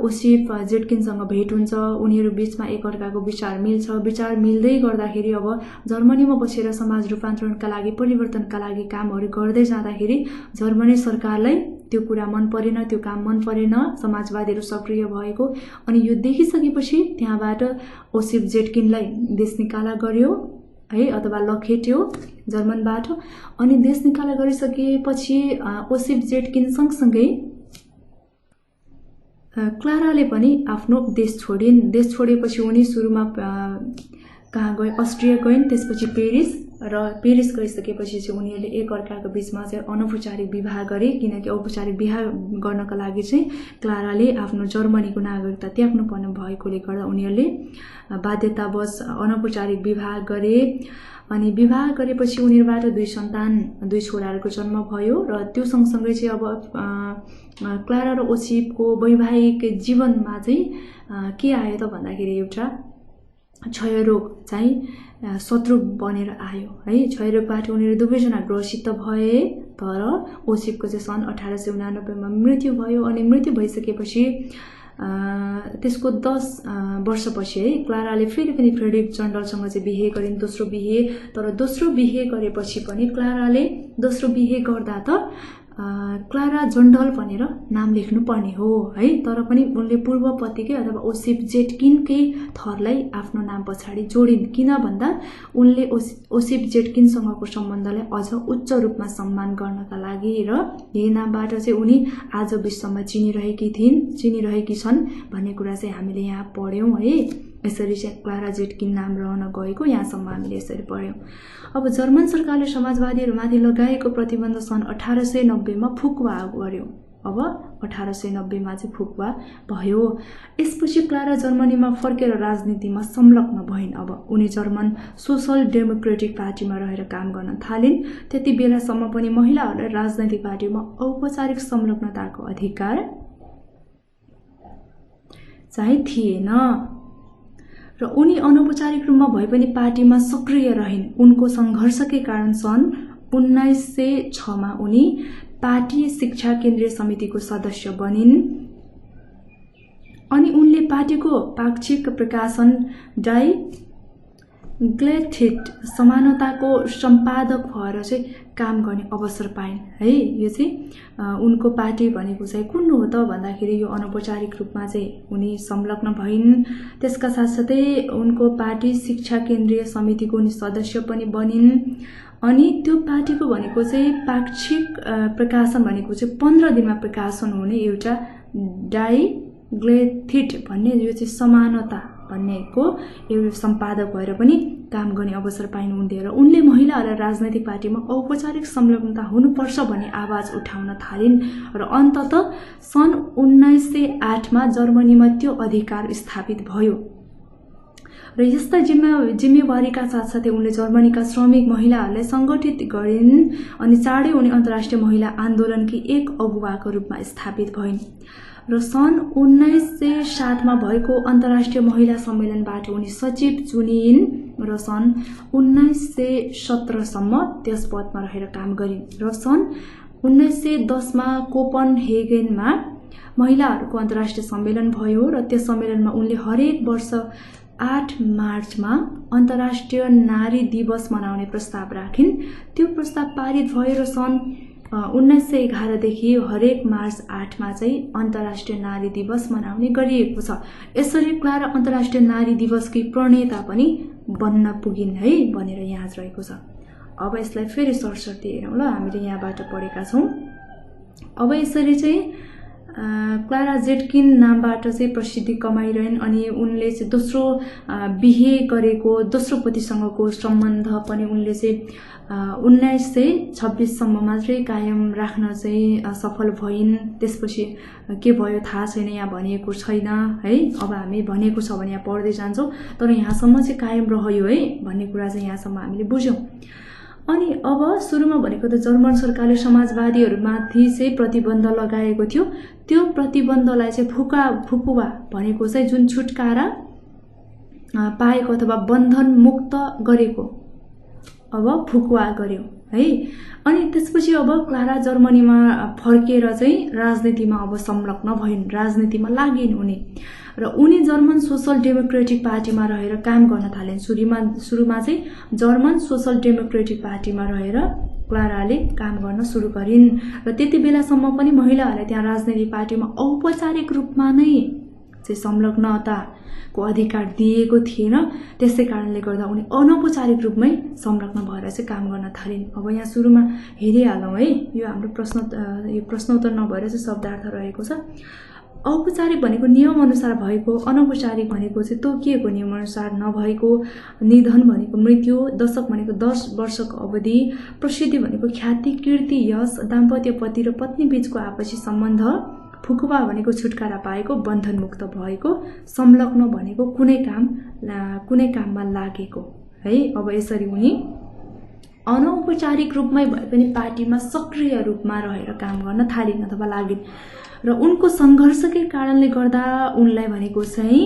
ओसिप जेटकिनसँग भेट हुन्छ, उनीहरू बीचमा एकअर्काको विचार मिल्छ। विचार मिल्दै गर्दाखेरि अब जर्मनीमा बसेर समाज रूपान्तरणका लागि, परिवर्तनका लागि कामहरू गर्दै जाँदाखेरि जर्मनी सरकारलाई त्यो कुरा मन परेन, त्यो काम मन परेन, समाजवादीहरू सक्रिय भएको। अनि यो देखिसकेपछि त्यहाँबाट ओसिप जेटकिनलाई देश निकाला गर्यो है, अथवा लखेट्यो जर्मनबाट। अनि देश निकाला गरिसकेपछि ओसिप जेटकिन सँगसँगै क्लाराले पनि आफ्नो देश छोडिन्। देश छोडेपछि उनी सुरुमा कहाँ गए, अस्ट्रिया गइन्, त्यसपछि पेरिस। र पेरिस गइसकेपछि चाहिँ उनीहरूले एकअर्काको बिचमा चाहिँ अनौपचारिक विवाह गरे, किनकि औपचारिक विवाह गर्नका लागि चाहिँ क्लाराले आफ्नो जर्मनीको नागरिकता त्याग्नुपर्ने भएकोले गर्दा उनीहरूले बाध्यतावश अनौपचारिक विवाह गरे। अनि विवाह गरेपछि उनीहरूबाट 2 छोराहरूको जन्म भयो। र त्यो सँगसँगै चाहिँ अब क्लारा र ओसिपको वैवाहिक जीवनमा चाहिँ के आयो त भन्दाखेरि एउटा क्षयरोग चाहिँ शत्रु बनेर आयो है। क्षयरोगबाट उनीहरू दुवैजना ग्रसित भए, तर ओसिपको चाहिँ सन् 1889 मा मृत्यु भयो। अनि मृत्यु भइसकेपछि त्यसको 10 वर्षपछि है क्लाराले फेरि पनि फ्रेडरिक जन्डलसँग चाहिँ बिहे गरिन्, दोस्रो बिहे। तर दोस्रो बिहे गरेपछि पनि क्लाराले दोस्रो बिहे गर्दा त क्लारा जन्डल भनेर नाम लेख्नु पर्ने हो है। तर पनि उनले पूर्वपतिकै अथवा ओसिप जेटकिनकै थरलाई आफ्नो नाम पछाडि जोडिन्। किन भन्दा उनले ओसिप जेटकिनसँगको सम्बन्धलाई अझ उच्च रूपमा सम्मान गर्नका लागि र यही नामबाट चाहिँ उनी आज विश्वमा चिनिरहेकी छन् भन्ने कुरा चाहिँ हामीले यहाँ पढ्यौँ है। यसरी चाहिँ क्लारा जेटकिन नाम रहन गएको यहाँसम्म हामीले यसरी पढ्यौँ। अब जर्मन सरकारले समाजवादीहरूमाथि लगाएको प्रतिबन्ध सन् 1890 मा फुकुवा गर्यो। अब 1890 मा चाहिँ फुकुवा भयो। यसपछि क्लारा जर्मनीमा फर्केर राजनीतिमा संलग्न भइन्। अब उनी जर्मन सोसल डेमोक्रेटिक पार्टीमा रहेर काम गर्न थालिन्। त्यति बेलासम्म पनि महिलाहरूलाई राजनैतिक पार्टीमा औपचारिक संलग्नताको अधिकार चाहिँ थिएन र उनी अनौपचारिक रूपमा भए पनि पार्टीमा सक्रिय रहिन्। उनको सङ्घर्षकै कारण सन् 1906 मा उनी पार्टी शिक्षा केन्द्रीय समितिको सदस्य बनिन्। अनि उनले पार्टीको पाक्षिक प्रकाशन डाइ ग्लेथिट समानताको सम्पादक भएर चाहिँ काम गर्ने अवसर पाइन् है। यो चाहिँ उनको पार्टी भनेको चाहिँ कुन हो त भन्दाखेरि यो अनौपचारिक रूपमा चाहिँ उनी संलग्न भइन्। त्यसका साथसाथै उनको पार्टी शिक्षा केन्द्रीय समितिको उनी सदस्य पनि बनिन्। अनि त्यो पार्टीको भनेको चाहिँ पाक्षिक प्रकाशन भनेको चाहिँ 15 दिनमा प्रकाशन हुने एउटा डाइ ग्लेथिट भन्ने यो चाहिँ समानता भन्नेको एउटा सम्पादक भएर पनि काम गर्ने अवसर पाइनुहुन्थ्यो र उनले महिलाहरूलाई राजनैतिक पार्टीमा औपचारिक संलग्नता हुनुपर्छ भन्ने आवाज उठाउन थालिन् र अन्ततः सन् 1908 मा जर्मनीमा त्यो अधिकार स्थापित भयो र यस्ता जिम्मेवारीका साथसाथै उनले जर्मनीका श्रमिक महिलाहरूलाई सङ्गठित गरिन् अनि चाँडै उनी अन्तर्राष्ट्रिय महिला आन्दोलनकी एक अगुवाको रूपमा स्थापित भइन् र सन् 1907 मा भएको अन्तर्राष्ट्रिय महिला सम्मेलनबाट उनी सचिव चुनिइन् र सन् 1917 सम्म त्यस पदमा रहेर काम गरिन् र सन् 1910 मा कोपनहेगनमा महिलाहरूको अन्तर्राष्ट्रिय सम्मेलन भयो र त्यस सम्मेलनमा उनले हरेक वर्ष 8 मार्चमा अन्तर्राष्ट्रिय नारी दिवस मनाउने प्रस्ताव राखिन्। त्यो प्रस्ताव पारित भयो र सन् 1911 देखि हरेक मार्च 8 मा चाहिँ अन्तर्राष्ट्रिय नारी दिवस मनाउने गरिएको छ। यसरी क्लारा अन्तर्राष्ट्रिय नारी दिवसकी प्रणेता पनि बन्न पुगिन् है भनेर यहाँ रहेको छ। अब यसलाई फेरि सरसर्ती हेरौँ ल, हामीले यहाँबाट पढेका छौँ। अब यसरी चाहिँ क्लारा जेटकिन नामबाट चाहिँ प्रसिद्धि कमाइरहन् अनि उनले चाहिँ दोस्रो बिहे गरेको दोस्रो पतिसँगको सम्बन्ध पनि उनले चाहिँ 1926 सम्म मात्रै कायम राख्न चाहिँ सफल भइन्। त्यसपछि के भयो थाहा छैन, यहाँ भनिएको छैन है। अब हामी भनेको छ भने यहाँ पढ्दै जान्छौँ, तर यहाँसम्म चाहिँ कायम रह्यो है भन्ने कुरा चाहिँ यहाँसम्म हामीले बुझ्यौँ। अनि अब सुरुमा भनेको त जर्मन सरकारले समाजवादीहरूमाथि चाहिँ प्रतिबन्ध लगाएको थियो। त्यो प्रतिबन्धलाई चाहिँ फुकुवा भनेको चाहिँ जुन छुटकारा पाएको अथवा बन्धन मुक्त गरेको अब फुकुवा गर्यो है। अनि त्यसपछि अब क्लारा जर्मनीमा फर्केर चाहिँ राजनीतिमा अब संलग्न भइन्, राजनीतिमा लागिन् उनी र उनी जर्मन सोशल डेमोक्रेटिक पार्टीमा रहेर काम गर्न थालिन्। सुरुमा चाहिँ जर्मन सोशल डेमोक्रेटिक पार्टीमा रहेर क्लाराले काम गर्न सुरु गरिन् र त्यति बेलासम्म पनि महिलाहरूलाई त्यहाँ राजनैतिक पार्टीमा औपचारिक रूपमा नै चाहिँ संलग्नताको अधिकार दिएको थिएन। त्यसै कारणले गर्दा उनी अनौपचारिक रूपमै संलग्न भएर चाहिँ काम गर्न थालिन्। अब यहाँ सुरुमा हेरिहालौँ है, यो हाम्रो प्रश्नोत्तर नभएर चाहिँ शब्दार्थ रहेको छ। औपचारिक भनेको नियम अनुसार भएको, अनौपचारिक भनेको चाहिँ तोकिएको नियम अनुसार नभएको, निधन भनेको मृत्यु, दशक भनेको 10 वर्षको अवधि, प्रसिद्धि भनेको ख्याति, कीर्ति, यश, दाम्पत्य पति र पत्नी बीचको आपसी सम्बन्ध, फुकुवा भनेको छुटकारा पाएको, बन्धन मुक्त भएको, संलग्न भनेको कुनै काममा लागेको है। अब यसरी उनी अनौपचारिक रूपमै भए पनि पार्टीमा सक्रिय रूपमा रहेर काम गर्न थालिन् अथवा लागिन् र उनको सङ्घर्षकै कारणले गर्दा उनलाई भनेको चाहिँ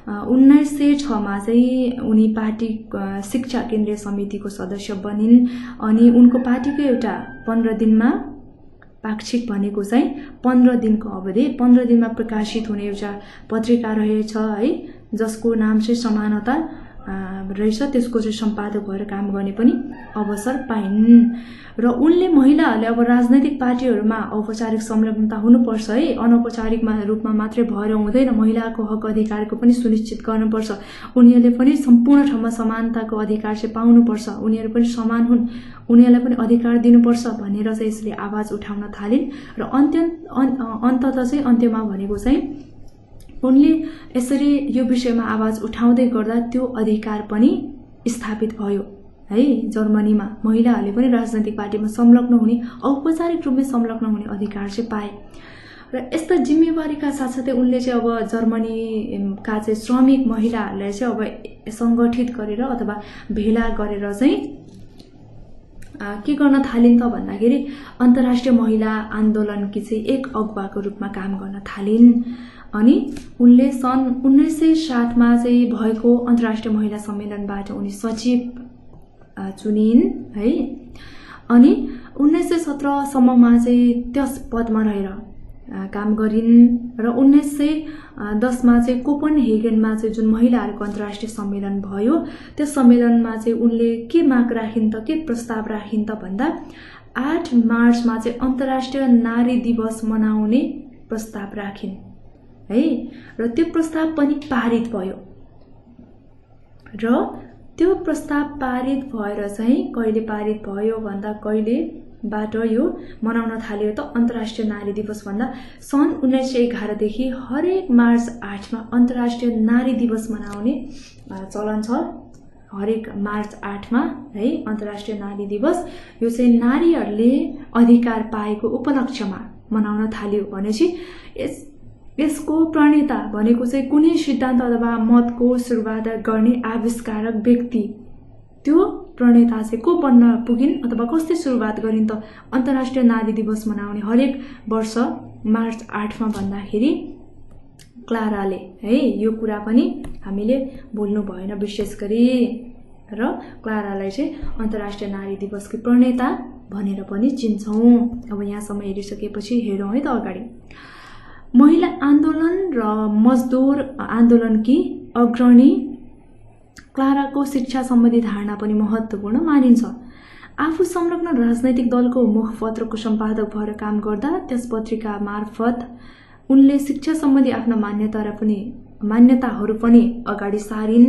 1906 मा चाहिँ उनी पार्टी शिक्षा केन्द्रीय समितिको सदस्य बनिन् अनि उनको पार्टीको एउटा 15 दिनमा पाक्षिक भनेको चाहिँ 15 दिनको अवधि 15 दिनमा प्रकाशित हुने एउटा पत्रिका रहेछ है, जसको नाम चाहिँ समानता रहेछ। त्यसको चाहिँ सम्पादक भएर काम गर्ने पनि अवसर पाइन् र उनले महिलाहरूले अब राजनैतिक पार्टीहरूमा औपचारिक संलग्नता हुनुपर्छ है, अनौपचारिक रूपमा मात्रै भएर हुँदैन, महिलाको हक अधिकारको पनि सुनिश्चित गर्नुपर्छ, उनीहरूले पनि सम्पूर्ण ठाउँमा समानताको अधिकार चाहिँ पाउनुपर्छ, उनीहरू पनि समान हुन्, उनीहरूलाई पनि अधिकार दिनुपर्छ भनेर चाहिँ यसले आवाज उठाउन थालिन् र अन्ततः चाहिँ अन्त्यमा भनेको चाहिँ उनले यसरी यो विषयमा आवाज उठाउँदै गर्दा त्यो अधिकार पनि स्थापित भयो है। जर्मनीमा महिलाहरूले पनि राजनैतिक पार्टीमा संलग्न हुने, औपचारिक रूपमा संलग्न हुने अधिकार चाहिँ पाए र यस्ता जिम्मेवारीका साथसाथै उनले चाहिँ अब जर्मनीका चाहिँ श्रमिक महिलाहरूलाई चाहिँ अब सङ्गठित गरेर अथवा भेला गरेर चाहिँ के गर्न थालिन् त भन्दाखेरि अन्तर्राष्ट्रिय महिला आन्दोलनकी चाहिँ एक अगुवाको रूपमा काम गर्न थालिन्। अनि उनले सन् 1907 मा चाहिँ भएको अन्तर्राष्ट्रिय महिला सम्मेलनबाट उनी सचिव चुनिन् है। अनि 1917 सम्ममा चाहिँ त्यस पदमा रहेर काम गरिन् र 1910 मा चाहिँ कोपनहेगनमा चाहिँ जुन महिलाहरूको अन्तर्राष्ट्रिय सम्मेलन भयो त्यस सम्मेलनमा चाहिँ उनले के माग राखिन् त, के प्रस्ताव राखिन् त भन्दा 8 मार्चमा चाहिँ अन्तर्राष्ट्रिय नारी दिवस मनाउने प्रस्ताव राखिन् है र त्यो प्रस्ताव पनि पारित भयो र त्यो प्रस्ताव पारित भएर चाहिँ कहिले पारित भयो भन्दा कहिले बाट यो मनाउन थालियो त अन्तर्राष्ट्रिय नारी दिवस भन्दा सन् 1911 देखि हरेक मार्च 8 मा अन्तर्राष्ट्रिय नारी दिवस मनाउने चलन छ। हरेक मार्च 8 मा है अन्तर्राष्ट्रिय नारी दिवस यो चाहिँ नारीहरूले अधिकार पाएको उपलक्ष्यमा मनाउन थाल्यो भनेपछि यसको प्रणेता भनेको चाहिँ कुनै सिद्धान्त अथवा मतको सुरुवात गर्ने आविष्कारक व्यक्ति, त्यो प्रणेता चाहिँ को बन्न पुगिन् अथवा कसले सुरुवात गरिन् त अन्तर्राष्ट्रिय नारी दिवस मनाउने हरेक वर्ष मार्च 8 मा भन्दाखेरि क्लाराले है। यो कुरा पनि हामीले बोल्नु भएन विशेष गरी, र क्लारालाई चाहिँ अन्तर्राष्ट्रिय नारी दिवसको प्रणेता भनेर पनि चिन्छौँ। अब यहाँसम्म हेरिसकेपछि हेरौँ है त अगाडि। महिला आन्दोलन र मजदुर आन्दोलनकी अग्रणी क्लाराको शिक्षा सम्बन्धी धारणा पनि महत्त्वपूर्ण मानिन्छ। आफू संलग्न राजनैतिक दलको मुखपत्रको सम्पादक भएर काम गर्दा त्यस पत्रिका मार्फत उनले शिक्षा सम्बन्धी आफ्ना मान्यताहरू पनि अगाडि सारिन्।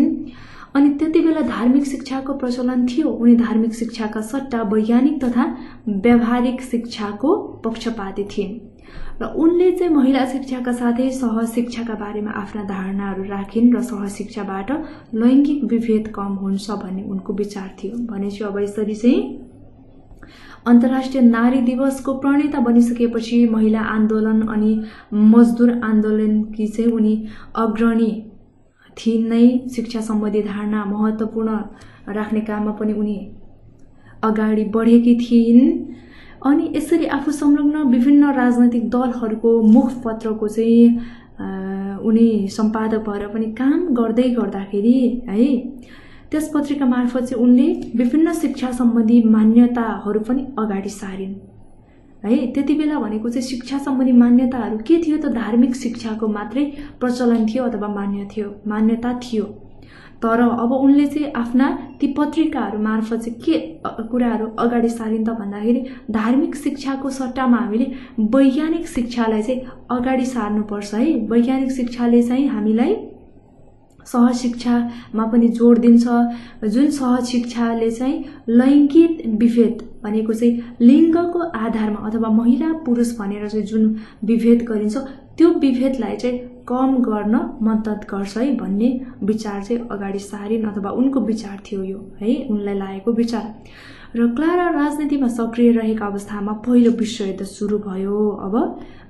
अनि त्यतिबेला धार्मिक शिक्षाको प्रचलन थियो। उनी धार्मिक शिक्षाका सट्टा वैज्ञानिक तथा व्यावहारिक शिक्षाको पक्षपाती थिइन् र उनले चाहिँ महिला शिक्षाका साथै सहशिक्षाका बारेमा आफ्ना धारणाहरू राखिन् र सहशिक्षाबाट लैङ्गिक विभेद कम हुन्छ भन्ने उनको विचार थियो। भनेपछि अब यसरी चाहिँ अन्तर्राष्ट्रिय नारी दिवसको प्रणेता बनिसकेपछि महिला आन्दोलन अनि मजदुर आन्दोलनकी चाहिँ उनी अग्रणी थिइन् नै। शिक्षा सम्बन्धी धारणा महत्त्वपूर्ण राख्ने काममा पनि उनी अगाडि बढेकी थिइन्। अनि यसरी आफू संलग्न विभिन्न राजनैतिक दलहरूको मुखपत्रको चाहिँ उनी सम्पादक भएर पनि काम गर्दै गर्दाखेरि है त्यस पत्रिका मार्फत चाहिँ उनले विभिन्न शिक्षा सम्बन्धी मान्यताहरू पनि अगाडि सारिन् है। त्यति बेला भनेको चाहिँ शिक्षा सम्बन्धी मान्यताहरू के थियो त धार्मिक शिक्षाको मात्रै प्रचलन थियो अथवा मान्यता थियो। तर अब उनले चाहिँ आफ्ना ती पत्रिकाहरू मार्फत चाहिँ के कुराहरू अगाडि सारिन् त भन्दाखेरि धार्मिक शिक्षाको सट्टामा हामीले वैज्ञानिक शिक्षालाई चाहिँ अगाडि सार्नुपर्छ है। वैज्ञानिक शिक्षाले चाहिँ हामीलाई सहशिक्षामा पनि जोड दिन्छ, जुन सहशिक्षाले चाहिँ लैङ्गिक विभेद भनेको चाहिँ लिङ्गको आधारमा अथवा महिला पुरुष भनेर चाहिँ जुन विभेद गरिन्छ त्यो विभेदलाई चाहिँ कम गर्न मद्दत गर्छ है भन्ने विचार चाहिँ अगाडि सारिन् अथवा उनको विचार थियो यो है, उनलाई लागेको विचार। र क्लारा राजनीतिमा सक्रिय रहेका अवस्थामा पहिलो विश्वयुद्ध सुरु भयो। अब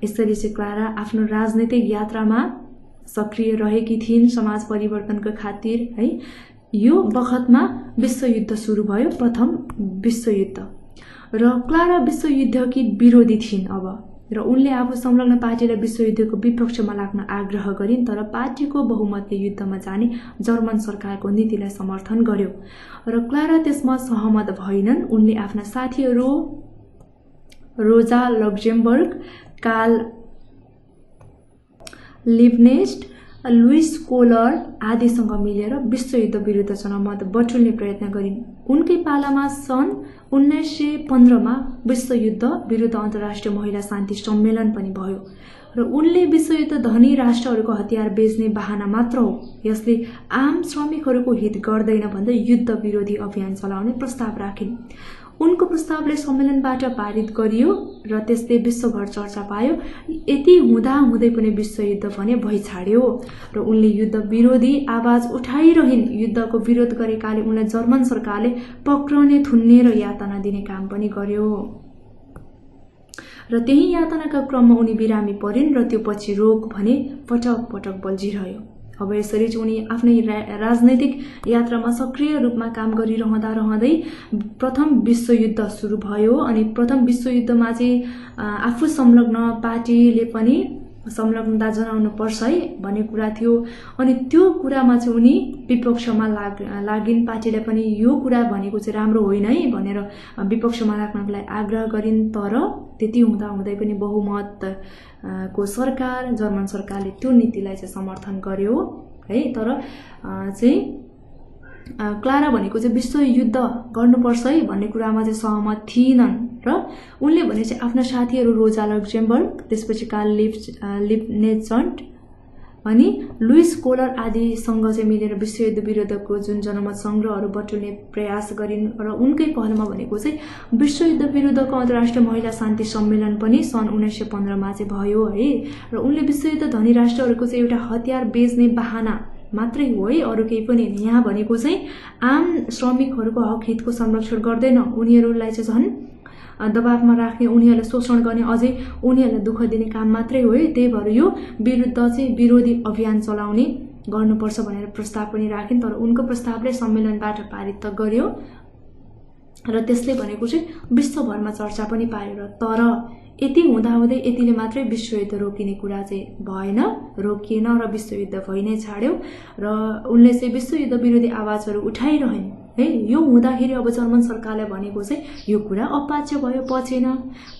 यसरी चाहिँ क्लारा आफ्नो राजनीतिक यात्रामा सक्रिय रहेकी थिइन् समाज परिवर्तनको खातिर है। यो बखतमा विश्वयुद्ध सुरु भयो, प्रथम विश्वयुद्ध, र क्लारा विश्वयुद्धकी विरोधी थिइन् अब, र उनले आफू संलग्न पार्टीलाई विश्वयुद्धको विपक्षमा लाग्न आग्रह गरिन्। तर पार्टीको बहुमतले युद्धमा जाने जर्मन सरकारको नीतिलाई समर्थन गर्यो र क्लारा त्यसमा सहमत भएनन्। उनले आफ्ना साथीहरू रोजा लक्जेमबर्ग, कार्ल लिब्नेस्ट, लुइस कोलर आदिसँग मिलेर विश्वयुद्ध विरुद्ध जनमत बटुल्ने प्रयत्न गरिन्। उनकै पालामा सन् 1915 मा विश्वयुद्ध विरुद्ध अन्तर्राष्ट्रिय महिला शान्ति सम्मेलन पनि भयो र उनले विश्वयुद्ध धनी राष्ट्रहरूको हतियार बेच्ने बहाना मात्र हो, यसले आम श्रमिकहरूको हित गर्दैन भन्दै युद्ध विरोधी अभियान चलाउने प्रस्ताव राखिन्। उनको प्रस्तावले सम्मेलनबाट पारित गरियो र त्यसले विश्वभर चर्चा पायो। यति हुँदै पनि विश्वयुद्ध भने भइछाड्यो र उनले युद्ध विरोधी आवाज उठाइरहन्। युद्धको विरोध गरेकाले उनलाई जर्मन सरकारले पक्रने, थुन्ने र यातना दिने काम पनि गर्यो र त्यही यातनाका क्रममा उनी बिरामी परिन् र त्यो पछि रोग भने पटक पटक बल्झिरह्यो। अब यसरी चाहिँ उनी आफ्नै राजनैतिक यात्रामा सक्रिय रूपमा काम गरिरहँदै प्रथम विश्वयुद्ध सुरु भयो। अनि प्रथम विश्वयुद्धमा चाहिँ आफू संलग्न पार्टीले पनि संलग्नता जनाउनु पर्छ है भन्ने कुरा थियो। अनि त्यो कुरामा चाहिँ उनी विपक्षमा लागिन्। पार्टीलाई पनि यो कुरा भनेको चाहिँ राम्रो होइन है भनेर विपक्षमा लाग्नको लागि आग्रह गरिन्। तर त्यति हुँदै पनि बहुमत को सरकार, जर्मन सरकारले त्यो नीतिलाई चाहिँ समर्थन गर्यो है। तर चाहिँ क्लारा भनेको चाहिँ विश्वयुद्ध गर्नुपर्छ है भन्ने कुरामा चाहिँ सहमत थिएनन् र उनले भने चाहिँ आफ्ना साथीहरू रोजा लक्जेमबर्ग, त्यसपछि कार्ल लिब्नेस्ट अनि लुइस कोलर आदिसँग चाहिँ मिलेर विश्वयुद्ध विरुद्धको जुन जनमत सङ्ग्रहहरू बटुल्ने प्रयास गरिन् र उनकै पहलमा भनेको चाहिँ विश्वयुद्ध विरुद्धको अन्तर्राष्ट्रिय महिला शान्ति सम्मेलन पनि सन् 1915 मा चाहिँ भयो है। र उनले विश्वयुद्ध धनी राष्ट्रहरूको चाहिँ एउटा हतियार बेच्ने बहाना मात्रै हो है, अरू केही पनि होइन। यहाँ भनेको चाहिँ आम श्रमिकहरूको हक हितको संरक्षण गर्दैन, उनीहरूलाई चाहिँ झन् दबावमा राख्ने, उनीहरूलाई शोषण गर्ने, अझै उनीहरूलाई दुःख दिने काम मात्रै हो है। त्यही भएर यो विरुद्ध चाहिँ विरोधी अभियान चलाउने गर्नुपर्छ भनेर प्रस्ताव पनि राखिन्। तर उनको प्रस्तावले सम्मेलनबाट पारित त गर्यो र त्यसले भनेको चाहिँ विश्वभरमा चर्चा पनि पायो। तर यति हुँदाहुँदै यतिले मात्रै विश्वयुद्ध रोकिने कुरा चाहिँ भएन, रोकिएन र विश्वयुद्ध भइ नै छाड्यो र उनले चाहिँ विश्वयुद्ध विरोधी आवाजहरू उठाइरहन् है। यो हुँदाखेरि अब जर्मन सरकारले भनेको चाहिँ यो कुरा अपाच्य भयो, पचेन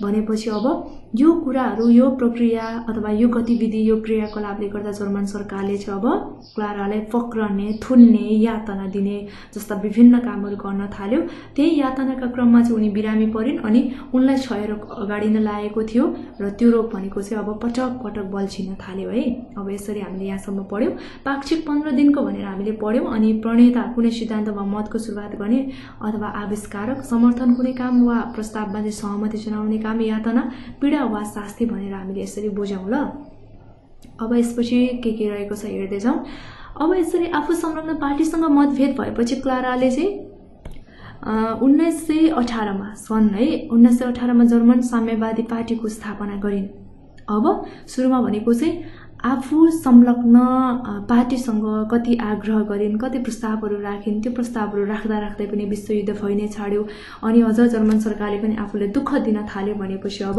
भनेपछि अब यो कुराहरू, यो प्रक्रिया अथवा यो गतिविधि, यो क्रियाकलापले गर्दा जर्मन सरकारले चाहिँ अब क्लारालाई पक्रने, थुन्ने, यातना दिने जस्ता विभिन्न कामहरू गर्न थाल्यो। त्यही यातनाका क्रममा चाहिँ उनी बिरामी परिन् अनि उनलाई क्षयरोग अगाडि नै लागेको थियो र त्यो रोग भनेको चाहिँ अब पटक पटक बल्छिन थाल्यो है। अब यसरी हामीले यहाँसम्म पढ्यौँ। पाक्षिक 15 दिनको भनेर हामीले पढ्यौँ। अनि प्रणेता कुनै सिद्धान्त वा मतको सुरुवात गर्ने अथवा आविष्कारक, समर्थन कुनै काम वा प्रस्तावमा चाहिँ सहमति जनाउने काम, यातना, पीडा वा शास्ति भनेर हामीले यसरी बुझौँ ल। अब यसपछि के रहेको छ हेर्दै जाउँ। अब यसरी आफू संलग्न पार्टीसँग मतभेद भएपछि क्लाराले चाहिँ 1918 मा सन् है 1918 मा जर्मन साम्यवादी पार्टीको स्थापना गरिन्। अब सुरुमा भनेको चाहिँ आफू संलग्न पार्टीसँग कति आग्रह गरिन्, कति प्रस्तावहरू राखिन्। त्यो प्रस्तावहरू राख्दा राख्दै पनि विश्वयुद्ध भइ नै छाड्यो। अनि अझ जर्मन सरकारले पनि आफूले दुःख दिन थाल्यो भनेपछि अब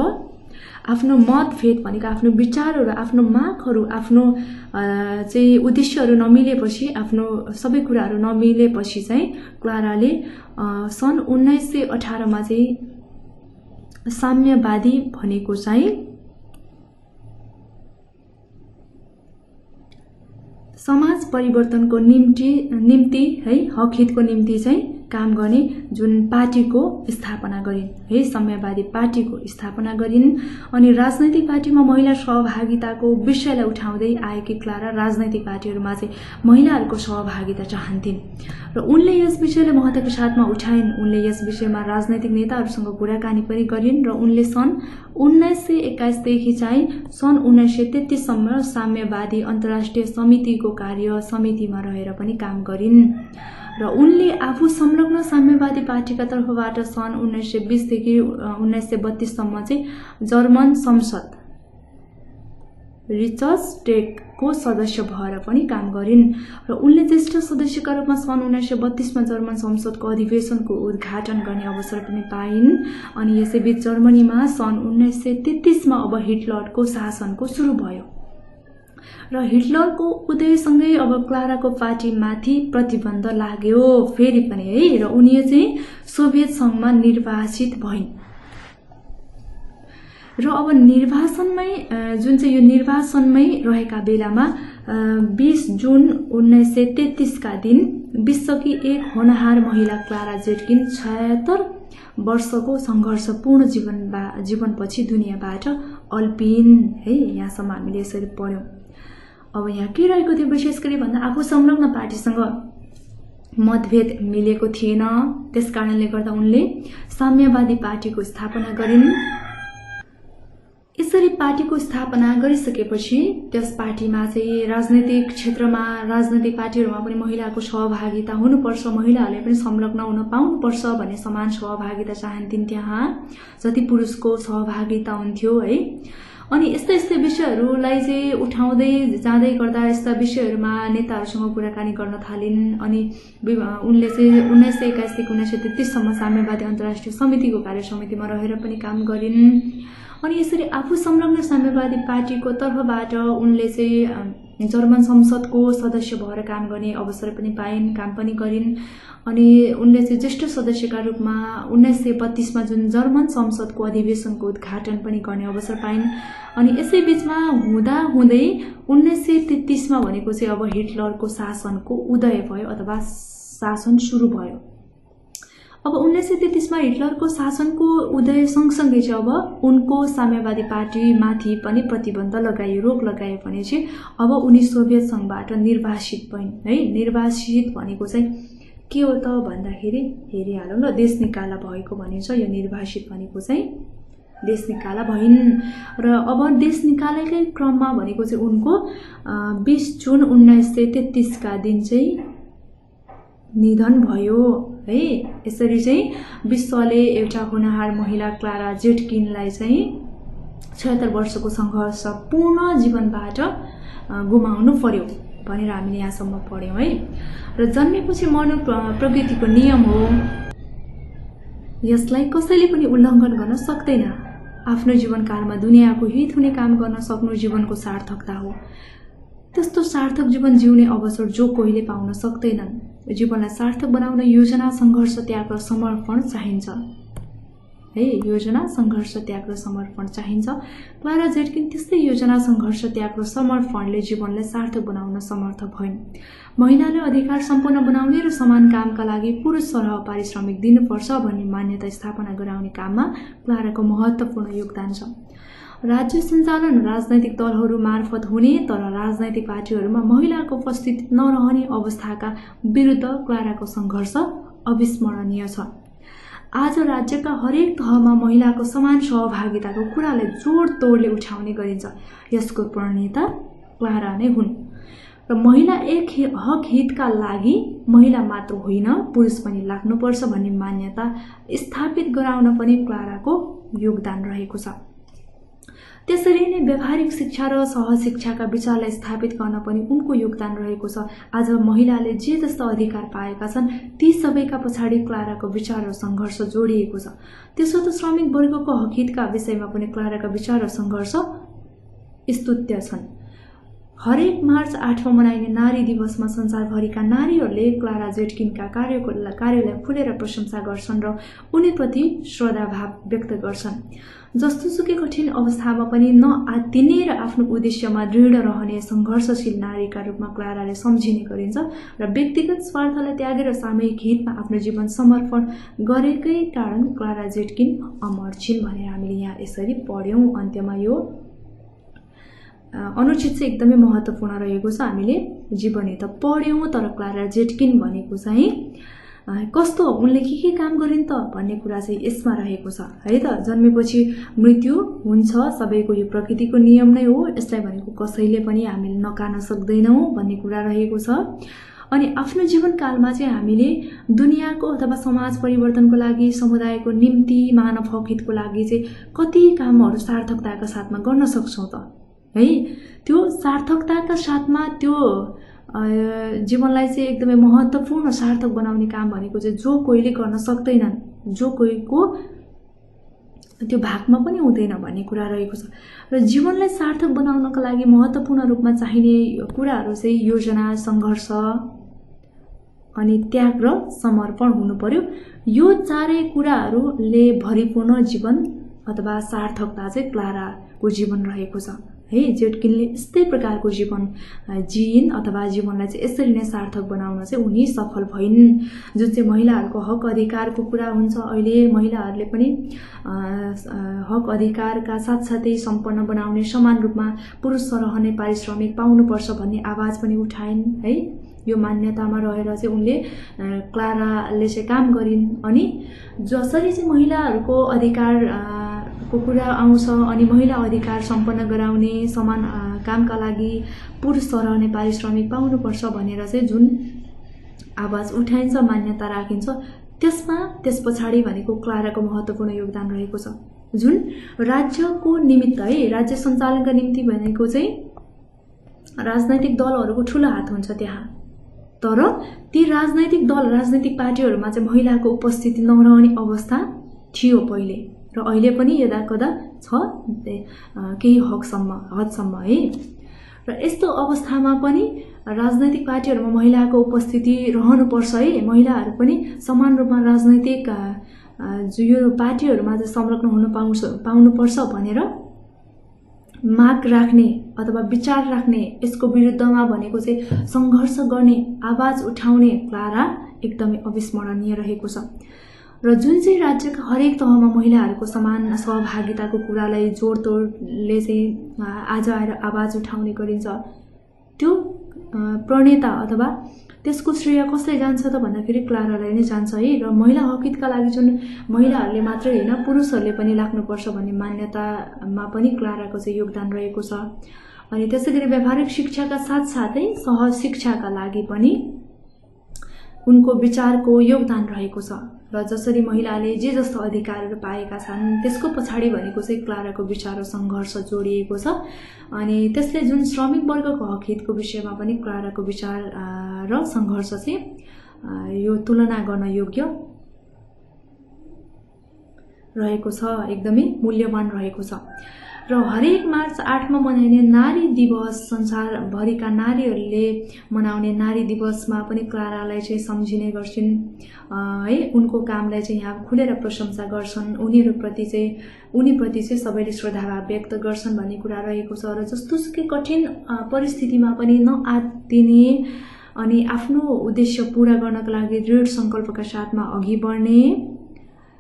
आफ्नो मतभेद भनेको आफ्नो विचारहरू, आफ्नो मागहरू, आफ्नो चाहिँ उद्देश्यहरू नमिलेपछि, आफ्नो सबै कुराहरू नमिलेपछि चाहिँ क्लाराले सन् 1918 मा चाहिँ साम्यवादी भनेको चाहिँ समाज परिवर्तनको निम्ति है, हक हितको निम्ति चाहिँ काम गर्ने जुन पार्टीको स्थापना गरिन् है, साम्यवादी पार्टीको स्थापना गरिन्। अनि राजनैतिक पार्टीमा महिला सहभागिताको विषयलाई उठाउँदै आएकी क्लारा राजनैतिक पार्टीहरूमा चाहिँ महिलाहरूको सहभागिता चाहन्थिन् र उनले यस विषयलाई महत्त्वको साथमा उठाइन्। उनले यस विषयमा राजनैतिक नेताहरूसँग कुराकानी पनि गरिन् र उनले सन् 1921 देखि चाहिँ सन् 1933 सम्म साम्यवादी अन्तर्राष्ट्रिय समितिको कार्य समितिमा रहेर पनि काम गरिन् र उनले आफू संलग्न साम्यवादी पार्टीका तर्फबाट सन् 1920 देखि 1932 सम्म चाहिँ जर्मन संसद रिचस्टेगको सदस्य भएर पनि काम गरिन् र उनले ज्येष्ठ सदस्यका रूपमा सन् 1932 मा जर्मन संसदको अधिवेशनको उद्घाटन गर्ने अवसर पनि पाइन्। अनि यसैबीच जर्मनीमा सन् 1933 मा अब हिटलरको शासनको सुरु भयो र हिटलरको उदयसँगै अब क्लाराको पार्टीमाथि प्रतिबन्ध लाग्यो फेरि पनि है र उनी चाहिँ सोभियत संघमा निर्वाचित भइन् र अब निर्वाचनमै जुन चाहिँ यो निर्वाचनमै रहेका बेलामा 20 जुन 1933 का दिन विश्वकी एक होनहार महिला क्लारा जेटकिन 76 वर्षको सङ्घर्षपूर्ण जीवनपछि दुनियाँबाट अल्पिन् है। यहाँसम्म हामीले यसरी पढ्यौं। अब यहाँ के रहेको थियो विशेष गरी भन्दा आफू संलग्न पार्टीसँग मतभेद मिलेको थिएन, त्यसकारणले गर्दा उनले साम्यवादी पार्टीको स्थापना गरिन्। यसरी पार्टीको स्थापना गरिसकेपछि त्यस पार्टीमा चाहिँ राजनीतिक क्षेत्रमा, राजनीतिक पार्टीहरूमा पनि महिलाको सहभागिता हुनुपर्छ, महिलाहरूले पनि संलग्न हुन पाउनुपर्छ भन्ने समान सहभागिता चाहन्थिन् त्यहाँ जति पुरुषको सहभागिता हुन्थ्यो है। अनि यस्ता यस्ता विषयहरूलाई चाहिँ उठाउँदै जाँदै गर्दा यस्ता विषयहरूमा नेताहरूसँग कुराकानी गर्न थालिन्। अनि उनले चाहिँ 1921 देखि 1933 सम्म साम्यवादी अन्तर्राष्ट्रिय समितिको कार्य समितिमा रहेर पनि काम गरिन्। अनि यसरी आफू संलग्न साम्यवादी पार्टीको तर्फबाट उनले चाहिँ जर्मन संसदको सदस्य भएर काम गर्ने अवसर पनि पाइन्, काम पनि गरिन्। अनि उनले चाहिँ ज्येष्ठ सदस्यका रूपमा 1932 मा जुन जर्मन संसदको अधिवेशनको उद्घाटन पनि गर्ने अवसर पाइन्। अनि यसै बीचमा हुँदा हुँदै 1933 मा भनेको चाहिँ अब हिटलरको शासनको उदय भयो अथवा शासन सुरु भयो। अब 1933 मा हिटलरको शासनको उदय सँगसँगै चाहिँ अब उनको साम्यवादी पार्टीमाथि पनि प्रतिबन्ध लगाइयो, रोक लगाइयो भने चाहिँ अब उनी सोभियत संघबाट निर्वासित भइन् है। निर्वासित भनेको चाहिँ के हो त भन्दाखेरि हेरिहालौँ ल, देश निकाला भएको भनिन्छ। यो निर्वासित भनेको चाहिँ देश निकाला भइन् र अब देश निकालेकै क्रममा भनेको चाहिँ उनको 20 जुन 1933 का दिन चाहिँ निधन भयो है। यसरी चाहिँ विश्वले एउटा होनहार महिला क्लारा जेटकिनलाई चाहिँ 76 वर्षको सङ्घर्षपूर्ण जीवनबाट गुमाउनु पर्यो भनेर हामीले यहाँसम्म पढ्यौँ है। र जन्मेपछि मर्नु प्रकृतिको नियम हो, यसलाई कसैले पनि उल्लङ्घन गर्न सक्दैन। आफ्नो जीवनकालमा दुनियाँको हित हुने काम गर्न सक्नु जीवनको सार्थकता हो। त्यस्तो सार्थक जीवन जिउने अवसर जो कोहीले पाउन सक्दैनन्। जीवनलाई सार्थक बनाउन योजना, सङ्घर्ष, त्याग र समर्पण चाहिन्छ है। योजना, सङ्घर्ष, त्याग र समर्पण चाहिन्छ। क्लारा जेटकिन त्यस्तै योजना, सङ्घर्ष, त्याग र समर्पणले जीवनलाई सार्थक बनाउन समर्थ भइन्। महिलाले अधिकार सम्पन्न बनाउने र समान कामका लागि पुरुष सरह पारिश्रमिक दिनुपर्छ भन्ने मान्यता स्थापना गराउने काममा क्लाराको महत्त्वपूर्ण योगदान छ। राज्य सञ्चालन राजनैतिक दलहरू मार्फत हुने तर राजनैतिक पार्टीहरूमा महिलाको उपस्थिति नरहने अवस्थाका विरुद्ध क्लाराको सङ्घर्ष अविस्मरणीय छ। आज राज्यका हरेक तहमा महिलाको समान सहभागिताको कुरालाई जोड-तोडले उठाउने गरिन्छ। यसको प्रणेता क्लारा नै हुन् र महिला एक हक हितका लागि महिला मात्र होइन पुरुष पनि लाग्नुपर्छ भन्ने मान्यता स्थापित गराउन पनि क्लाराको योगदान रहेको छ। त्यसरी नै व्यावहारिक शिक्षा र सहशिक्षाका विचारलाई स्थापित गर्न पनि उनको योगदान रहेको छ। आज महिलाले जे जस्ता अधिकार पाएका छन् ती सबैका पछाडि क्लाराको विचार र सङ्घर्ष जोडिएको छ। त्यसो त श्रमिक वर्गको हक हितका विषयमा पनि क्लाराका विचार र सङ्घर्ष स्तुत्य छन्। हरेक मार्च 8 मा मनाइने नारी दिवसमा संसारभरिका नारीहरूले क्लारा जेटकिनका कार्यलाई फुलेर प्रशंसा गर्छन् र उनीप्रति श्रद्धाभाव व्यक्त गर्छन्। जस्तोसुकै कठिन अवस्थामा पनि नआत्तिने र आफ्नो उद्देश्यमा दृढ रहने सङ्घर्षशील नारीका रूपमा क्लाराले सम्झिने गरिन्छ र व्यक्तिगत स्वार्थलाई त्यागेर सामूहिक हितमा आफ्नो जीवन समर्पण गरेकै कारण क्लारा जेटकिन अमर छिन् भनेर हामीले यहाँ यसरी पढ्यौँ। अन्त्यमा यो अनुच्छेद चाहिँ एकदमै महत्त्वपूर्ण रहेको छ। हामीले जीवनी त पढ्यौँ तर क्लारा जेटकिन भनेको चाहिँ कस्तो, उनले के काम गरिन् त भन्ने कुरा चाहिँ यसमा रहेको छ है त। जन्मेपछि मृत्यु हुन्छ, सबैको यो प्रकृतिको नियम नै हो, यसलाई भनेको कसैले पनि हामीले नकार्न सक्दैनौँ भन्ने कुरा रहेको छ। अनि आफ्नो जीवनकालमा चाहिँ हामीले दुनियाँको अथवा समाज परिवर्तनको लागि, समुदायको निम्ति, मानव हक हितको लागि चाहिँ कति कामहरू सार्थकताका साथमा गर्न सक्छौँ त है। त्यो सार्थकताका साथमा त्यो जीवनलाई चाहिँ एकदमै महत्त्वपूर्ण सार्थक बनाउने काम भनेको चाहिँ जो कोहीले गर्न सक्दैनन्, जो कोहीको त्यो भागमा पनि हुँदैन भन्ने कुरा रहेको छ। र जीवनलाई सार्थक बनाउनका लागि महत्त्वपूर्ण रूपमा चाहिने कुराहरू चाहिँ योजना, सङ्घर्ष अनि त्याग र समर्पण हुनु पर्यो। यो चारै कुराहरूले भरिपूर्ण जीवन अथवा सार्थकता चाहिँ क्लाराको जीवन रहेको छ है। जेटकिनले यस्तै प्रकारको जीवन जिइन् अथवा जीवनलाई चाहिँ यसरी नै सार्थक बनाउन चाहिँ उनी सफल भइन्। जुन चाहिँ महिलाहरूको हक अधिकारको कुरा हुन्छ, अहिले महिलाहरूले पनि हक अधिकारका साथसाथै सम्पन्न बनाउने, समान रूपमा पुरुष सरहने पारिश्रमिक पाउनुपर्छ भन्ने आवाज पनि उठाइन् है। यो मान्यतामा रहेर चाहिँ उनले क्लाराले चाहिँ काम गरिन्। अनि जसरी चाहिँ महिलाहरूको अधिकार को कुरा आउँछ अनि महिला अधिकार सम्पन्न गराउने, समान कामका लागि पुरुष सरहने पारिश्रमिक पाउनुपर्छ भनेर चाहिँ जुन आवाज उठाइन्छ, मान्यता राखिन्छ, त्यस पछाडि भनेको क्लाराको महत्त्वपूर्ण योगदान रहेको छ। जुन राज्यको निमित्त है, राज्य सञ्चालनका निम्ति भनेको चाहिँ राजनैतिक दलहरूको ठुलो हात हुन्छ त्यहाँ। तर ती राजनैतिक दल, राजनैतिक पार्टीहरूमा चाहिँ महिलाको उपस्थिति नरहने अवस्था थियो पहिले र अहिले पनि यदाकदा छ केही हदसम्म है। र यस्तो अवस्थामा पनि राजनैतिक पार्टीहरूमा महिलाको उपस्थिति रहनुपर्छ है। महिलाहरू पनि समान रूपमा राजनैतिक यो पार्टीहरूमा चाहिँ संलग्न हुन पाउनुपर्छ भनेर माग राख्ने अथवा विचार राख्ने, यसको विरुद्धमा भनेको चाहिँ सङ्घर्ष गर्ने, आवाज उठाउने क्लारा एकदमै अविस्मरणीय रहेको छ। र जुन चाहिँ राज्यका हरेक तहमा महिलाहरूको समान सहभागिताको कुरालाई जोडतोडले चाहिँ आज आएर आवाज उठाउने गरिन्छ, त्यो प्रणेता अथवा त्यसको श्रेय कसलाई जान्छ त भन्दाखेरि क्लारालाई नै जान्छ है। र महिला हक हितका लागि जुन महिलाहरूले मात्रै होइन पुरुषहरूले पनि लाग्नुपर्छ भन्ने मान्यतामा पनि क्लाराको चाहिँ योगदान रहेको छ। अनि त्यसैगरी व्यावहारिक शिक्षाका साथसाथै सहज शिक्षाका लागि पनि उनको विचारको योगदान रहेको छ। र जसरी महिलाले जे जस्तो अधिकारहरू पाएका छन् त्यसको पछाडि भनेको चाहिँ क्लाराको विचार र सङ्घर्ष जोडिएको छ। अनि त्यसले जुन श्रमिक वर्गको हक हितको विषयमा पनि क्लाराको विचार र सङ्घर्ष चाहिँ यो तुलना गर्न योग्य रहेको छ, एकदमै मूल्यवान रहेको छ। र हरेक मार्च 8 मा मनाइने नारी दिवस, संसारभरिका नारीहरूले मनाउने नारी दिवसमा पनि क्लारालाई चाहिँ सम्झिने गर्छिन् है। उनको कामलाई चाहिँ यहाँ खुलेर प्रशंसा गर्छन्, उनीप्रति चाहिँ सबैले श्रद्धाभाव व्यक्त गर्छन् भन्ने कुरा रहेको छ। र जस्तोसुकै कठिन परिस्थितिमा पनि नआत्तिने अनि आफ्नो उद्देश्य पूरा गर्नका लागि दृढ सङ्कल्पका साथमा अघि बढ्ने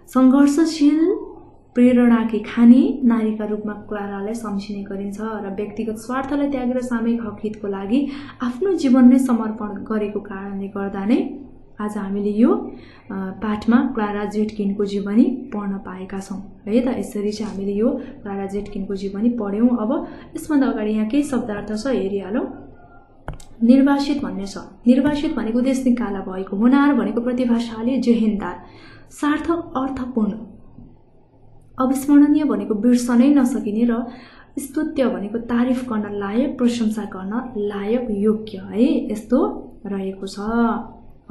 सङ्घर्षशील प्रेरणाकी खानी नारीका रूपमा क्लारालाई सम्झिने गरिन्छ। र व्यक्तिगत स्वार्थलाई त्यागेर सामूहिक हक हितको लागि आफ्नो जीवन नै समर्पण गरेको कारणले गर्दा नै आज हामीले यो पाठमा क्लारा जेटकिनको जीवनी पढ्न पाएका छौँ है त। यसरी चाहिँ हामीले यो क्लारा जेटकिनको जीवनी पढ्यौँ। अब यसभन्दा अगाडि यहाँ केही शब्दार्थ छ, हेरिहालौँ। निर्वासित भन्ने छ। निर्वासित भनेको देश निकाला भएको, होनार भनेको प्रतिभाशाली जेहेन्दार, सार्थक अर्थपूर्ण, अविस्मरणीय भनेको बिर्सनै नसकिने, र स्तुत्य भनेको तारिफ गर्न लायक, प्रशंसा गर्न लायक, योग्य है, यस्तो रहेको छ।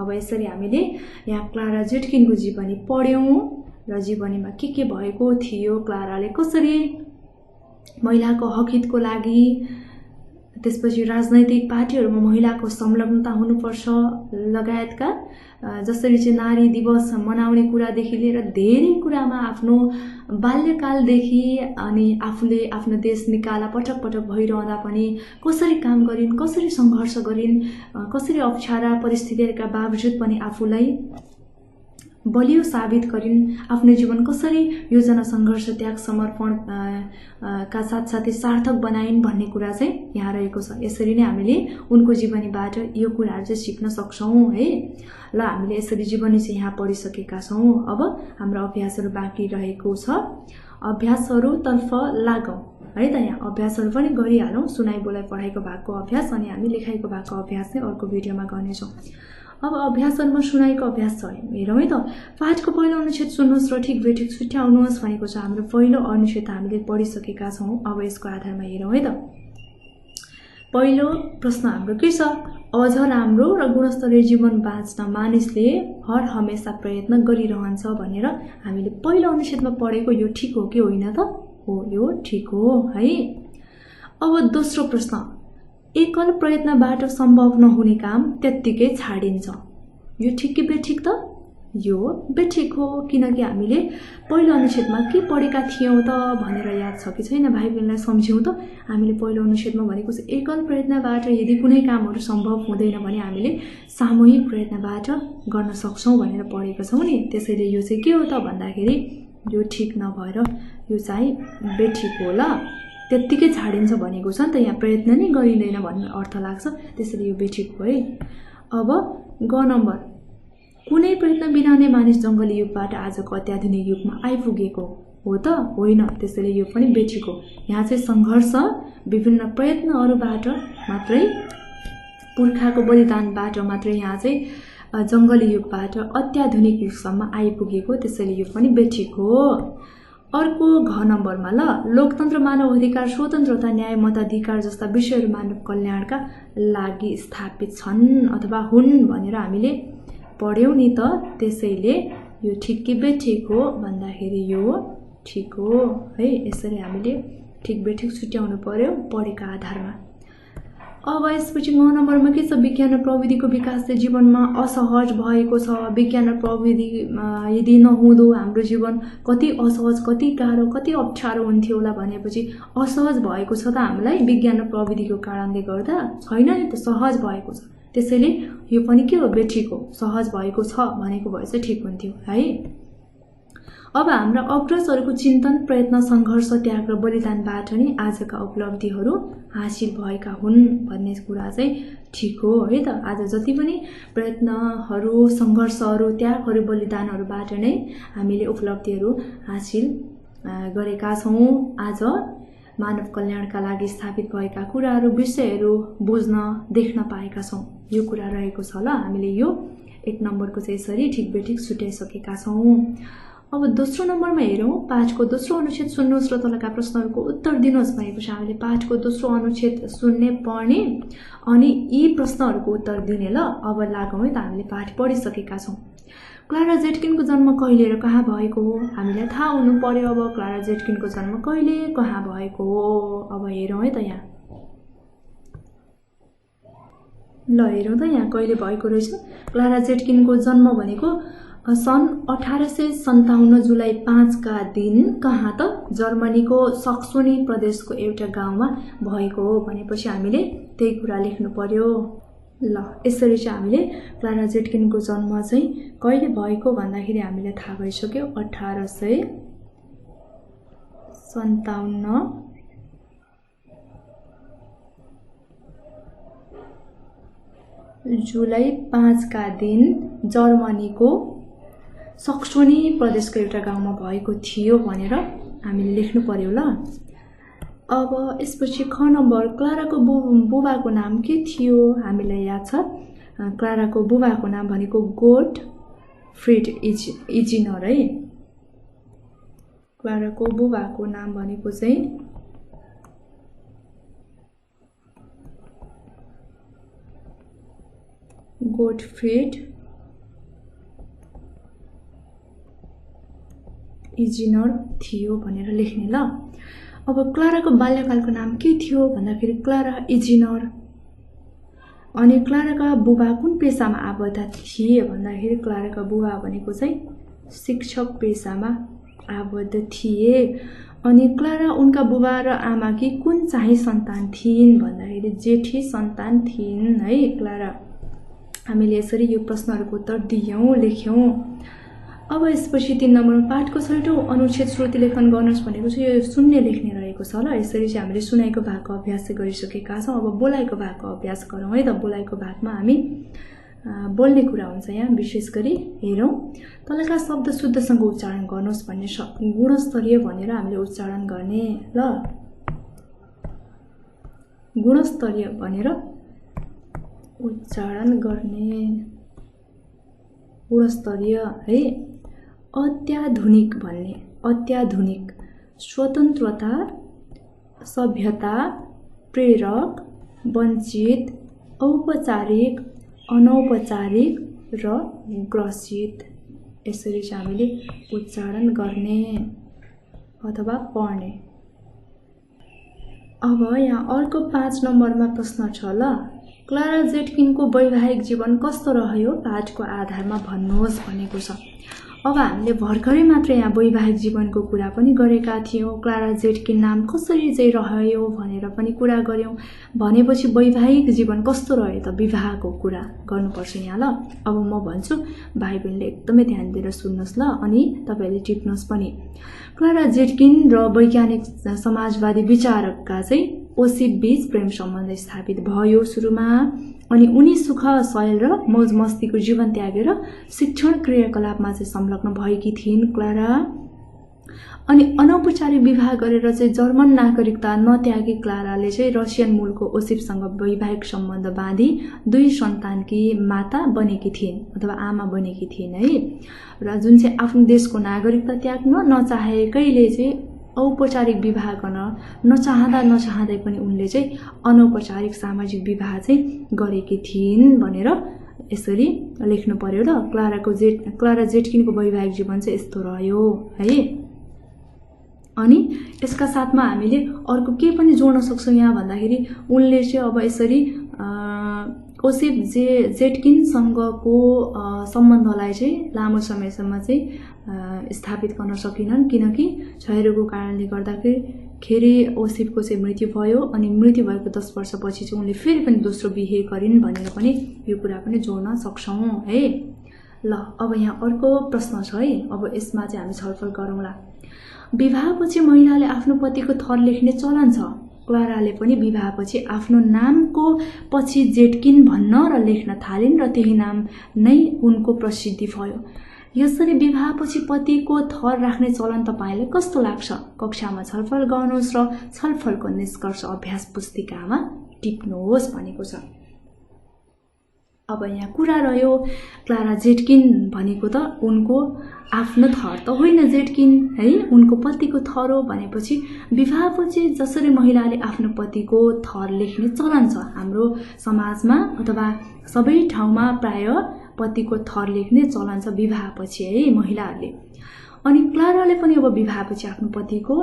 अब यसरी हामीले यहाँ क्लारा जेटकिनको जीवनी पढ्यौँ र जीवनीमा के भएको थियो, क्लाराले कसरी महिलाको हक हितको लागि, त्यसपछि राजनैतिक पार्टीहरूमा महिलाको संलग्नता हुनुपर्छ लगायतका जसरी चाहिँ नारी दिवस मनाउने कुरादेखि लिएर धेरै कुरामा आफ्नो बाल्यकालदेखि अनि आफूले आफ्नो देश निकाला पटक पटक भइरहँदा पनि कसरी काम गरिन्, कसरी सङ्घर्ष गरिन्, कसरी अप्ठ्यारा परिस्थितिहरूका बावजुद पनि आफूलाई बलियो साबित गरिन्, आफ्नो जीवन कसरी योजना सङ्घर्ष त्याग समर्पण का साथसाथै सार्थक बनाइन् भन्ने कुरा चाहिँ यहाँ रहेको छ। यसरी नै हामीले उनको जीवनीबाट यो कुराहरू चाहिँ सिक्न सक्छौँ है। ल हामीले यसरी जीवनी चाहिँ यहाँ पढिसकेका छौँ। अब हाम्रो अभ्यासहरू बाँकी रहेको छ, अभ्यासहरूतर्फ लागौँ है त। यहाँ अभ्यासहरू पनि गरिहालौँ, सुनाइ बोलाइ पढाइको भागको अभ्यास अनि हामी लेखाइको भागको अभ्यास चाहिँ अर्को भिडियोमा गर्नेछौँ। अब अभ्यासहरूमा सुनाइको अभ्यास छ, हेरौँ है त। पाठको पहिलो अनुच्छेद सुन्नुहोस् र ठिक बेठिक छुट्याउनुहोस् भनेको छ। हाम्रो पहिलो अनुच्छेद हामीले पढिसकेका छौँ। अब यसको आधारमा हेरौँ है त। पहिलो प्रश्न हाम्रो के छ, अझ राम्रो र गुणस्तरीय जीवन बाँच्न मानिसले हर हमेसा प्रयत्न गरिरहन्छ भनेर हामीले पहिलो अनुच्छेदमा पढेको यो ठिक हो कि होइन त? हो, यो ठिक हो है। अब दोस्रो प्रश्न, एकल प्रयत्नबाट सम्भव नहुने काम त्यत्तिकै छाडिन्छ, यो ठिक कि बेठिक त? यो बेठिक हो, किनकि हामीले पहिलो अनुच्छेदमा के पढेका थियौँ त भनेर याद छ कि छैन भाइ बहिनीलाई सम्झ्यौँ त। हामीले पहिलो अनुच्छेदमा भनेको चाहिँ एकल प्रयत्नबाट यदि कुनै कामहरू सम्भव हुँदैन भने हामीले सामूहिक प्रयत्नबाट गर्न सक्छौँ भनेर पढेका छौँ नि। त्यसैले यो चाहिँ के हो त भन्दाखेरि यो ठिक नभएर यो चाहिँ बेठिक हो। ल त्यत्तिकै छाडिन्छ भनेको छ नि त, यहाँ प्रयत्न नै गरिँदैन भन्ने अर्थ लाग्छ, त्यसैले यो बेठिक हो है। अब ग नम्बर, कुनै प्रयत्न बिना नै मानिस जङ्गली युगबाट आजको अत्याधुनिक युगमा आइपुगेको हो त? होइन, त्यसैले यो पनि बेठिक हो। यहाँ चाहिँ सङ्घर्ष विभिन्न प्रयत्नहरूबाट मात्रै, पुर्खाको बलिदानबाट मात्रै यहाँ चाहिँ जङ्गली युगबाट अत्याधुनिक युगसम्म आइपुगेको, त्यसैले यो पनि बेठिक हो। अर्को घ नम्बरमा, ल लोकतन्त्र, मानव अधिकार, स्वतन्त्रता, न्याय, मताधिकार जस्ता विषयहरू मानव कल्याणका लागि स्थापित छन् अथवा हुन् भनेर हामीले पढ्यौँ नि त। त्यसैले यो ठिक कि बेठिक हो भन्दाखेरि यो ठिक हो है। यसरी हामीले ठिक बेठिक छुट्याउनु पर्यो पढेका आधारमा। अब यसपछि 9 नम्बरमा के छ, विज्ञान र प्रविधिको विकासले जीवनमा असहज भएको छ। विज्ञान र प्रविधि यदि नहुँदो हाम्रो जीवन कति असहज, कति गाह्रो, कति अप्ठ्यारो हुन्थ्यो होला भनेपछि असहज भएको छ त हामीलाई विज्ञान र प्रविधिको कारणले गर्दा? छैन नि त, सहज भएको छ। त्यसैले यो पनि के हो, बेठिक हो। सहज भएको छ भनेको भए चाहिँ ठिक हुन्थ्यो है। अब हाम्रा अग्रजहरूको चिन्तन, प्रयत्न, सङ्घर्ष, त्याग र बलिदानबाट नै आजका उपलब्धिहरू हासिल भएका हुन् भन्ने कुरा चाहिँ ठिक हो है त। आज जति पनि प्रयत्नहरू, सङ्घर्षहरू, त्यागहरू, बलिदानहरूबाट नै हामीले उपलब्धिहरू हासिल गरेका छौँ। आज मानव कल्याणका लागि स्थापित भएका कुराहरू, विषयहरू बुझ्न, देख्न पाएका छौँ। यो कुरा रहेको छ ल। हामीले यो 1 नम्बरको चाहिँ यसरी ठिक बेठिक छुट्याइसकेका छौँ। अब दोस्रो नम्बरमा हेरौँ, पाठको दोस्रो अनुच्छेद सुन्नुहोस् र तलका प्रश्नहरूको उत्तर दिनुहोस् भनेको छ। हामीले पाठको दोस्रो अनुच्छेद सुन्ने, पढ्ने अनि यी प्रश्नहरूको उत्तर दिने ल। अब लागौँ है त। हामीले पाठ पढिसकेका छौँ। क्लारा जेटकिनको जन्म कहिले र कहाँ भएको हो? हामीलाई थाहा हुनु पर्यो। अब क्लारा जेटकिनको जन्म कहिले, कहाँ भएको हो? अब हेरौँ है त। यहाँ ल हेरौँ त यहाँ कहिले भएको रहेछ। क्लारा जेटकिनको जन्म भनेको सन् 1857 जुलाई 5 का दिन कहाँ त? जर्मनीको सक्सोनी प्रदेशको एउटा गाउँमा भएको हो भनेपछि हामीले त्यही कुरा लेख्नु पर्यो। ल यसरी चाहिँ हामीले क्लारा जेटकिनको जन्म चाहिँ कहिले भएको भन्दाखेरि हामीलाई थाहा भइसक्यो। 1857 जुलाई 5 का दिन जर्मनीको सक्सोनी प्रदेशको एउटा गाउँमा भएको थियो भनेर हामीले लेख्नु पर्यो ल। अब यसपछि ख नम्बर, क्लाराको बुबाको नाम के थियो? हामीलाई याद छ क्लाराको बुबाको नाम भनेको गोटफ्रिड इजिनर है। क्लाराको बुबाको नाम भनेको चाहिँ गोटफ्रिड इजिनर थियो भनेर लेख्ने ल। अब क्लाराको बाल्यकालको नाम के थियो भन्दाखेरि क्लारा इजिनर। अनि क्लाराका बुबा कुन पेसामा आबद्ध थिए भन्दाखेरि क्लाराका बुबा भनेको चाहिँ शिक्षक पेसामा आबद्ध थिए। अनि क्लारा उनका बुबा र आमाकी कुन चाहिँ सन्तान थिइन् भन्दाखेरि जेठी सन्तान थिइन् है क्लारा। हामीले यसरी यो प्रश्नहरूको उत्तर दियौँ, लेख्यौँ। अब यसपछि 3 नम्बरमा पाठको 6औं अनुच्छेद श्रुति लेखन गर्नुहोस् भनेको चाहिँ यो सुन्ने लेख्ने रहेको छ ल। यसरी चाहिँ हामीले सुनाइको भागको अभ्यास चाहिँ गरिसकेका छौँ। अब बोलाइको भागको अभ्यास गरौँ है त। बोलाइको भागमा हामी बोल्ने कुरा हुन्छ यहाँ विशेष गरी हेरौँ। तलका शब्द शुद्धसँग उच्चारण गर्नुहोस् भन्ने गुणस्तरीय भनेर हामीले उच्चारण गर्ने ल। गुणस्तरीय भनेर उच्चारण गर्ने। गुणस्तरीय है। अत्याधुनिक भन्ने, अत्याधुनिक, स्वतन्त्रता, सभ्यता, प्रेरक, वञ्चित, औपचारिक, अनौपचारिक र ग्रसित। यसरी चाहिँ हामीले उच्चारण गर्ने अथवा पढ्ने। अब यहाँ अर्को 5 नम्बरमा प्रश्न छ ल। क्लारा जेटकिनको वैवाहिक जीवन कस्तो रह्यो पाठको आधारमा भन्नुहोस् भनेको छ। अब हामीले भर्खरै मात्र यहाँ वैवाहिक जीवनको कुरा पनि गरेका थियौँ। क्लारा जेटकिन नाम कसरी चाहिँ रह्यो भनेर पनि कुरा गऱ्यौँ। भनेपछि वैवाहिक जीवन कस्तो रह्यो त? विवाहको कुरा गर्नुपर्छ यहाँ ल। अब म भन्छु, भाइ बहिनीले एकदमै ध्यान दिएर सुन्नुहोस् ल। अनि तपाईँहरूले टिप्नुहोस् पनि। क्लारा जेटकिन र वैज्ञानिक समाजवादी विचारकका चाहिँ ओसिप बीच प्रेम सम्बन्ध स्थापित भयो सुरुमा। अनि उनी सुख, शैल र मौज मस्तीको जीवन त्यागेर शिक्षण क्रियाकलापमा चाहिँ संलग्न भएकी थिइन् क्लारा। अनि अनौपचारिक विवाह गरेर चाहिँ जर्मन नागरिकता नत्यागी क्लाराले चाहिँ रसियन मूलको ओसिपसँग वैवाहिक सम्बन्ध बाँधी 2 सन्तानकी माता बनेकी थिइन् अथवा आमा बनेकी थिइन् है। र जुन चाहिँ आफ्नो देशको नागरिकता त्याग्न नचाहेकैले चाहिँ औपचारिक विवाह गर्न नचाहँदै पनि उनले चाहिँ अनौपचारिक सामाजिक विवाह चाहिँ गरेकी थिइन् भनेर यसरी लेख्नु पर्यो ल। क्लारा जेटकिनको वैवाहिक जीवन चाहिँ यस्तो रह्यो है। अनि यसका साथमा हामीले अर्को के पनि जोड्न सक्छौँ यहाँ भन्दाखेरि उनले चाहिँ अब यसरी ओसिप जेटकिनसँगको सम्बन्धलाई चाहिँ लामो समयसम्म चाहिँ स्थापित गर्न सकिनन् किनकि क्षयरोगको कारणले गर्दाखेरि ओसिपको चाहिँ मृत्यु भयो। अनि मृत्यु भएको 10 वर्षपछि चाहिँ उनले फेरि पनि दोस्रो बिहे गरिन् भनेर पनि यो कुरा पनि जोड्न सक्छौँ है। ल अब यहाँ अर्को प्रश्न छ है, अब यसमा चाहिँ हामी छलफल गरौँला। विवाहपछि महिलाले आफ्नो पतिको थर लेख्ने चलन छ। क्लाराले पनि विवाहपछि आफ्नो नामको पछि जेटकिन भन्न र लेख्न थालिन् र त्यही नाम नै उनको प्रसिद्धि भयो। यसरी विवाहपछि पतिको थर राख्ने चलन तपाईलाई कस्तो लाग्छ? कक्षामा छलफल गर्नुहोस् र छलफलको निष्कर्ष अभ्यास पुस्तिकामा टिप्नुहोस् भनेको छ। अब यहाँ कुरा रह्यो, क्लारा जेटकिन भनेको त उनको आफ्नो थर त होइन जेटकिन है, उनको पतिको थर हो भनेपछि विवाहपछि जसरी महिलाले आफ्नो पतिको थर लेख्ने चलन छ हाम्रो समाजमा अथवा सबै ठाउँमा प्राय पतिको थर लेख्ने चलन छ विवाहपछि है महिलाहरूले। अनि क्लाराले पनि अब विवाहपछि आफ्नो पतिको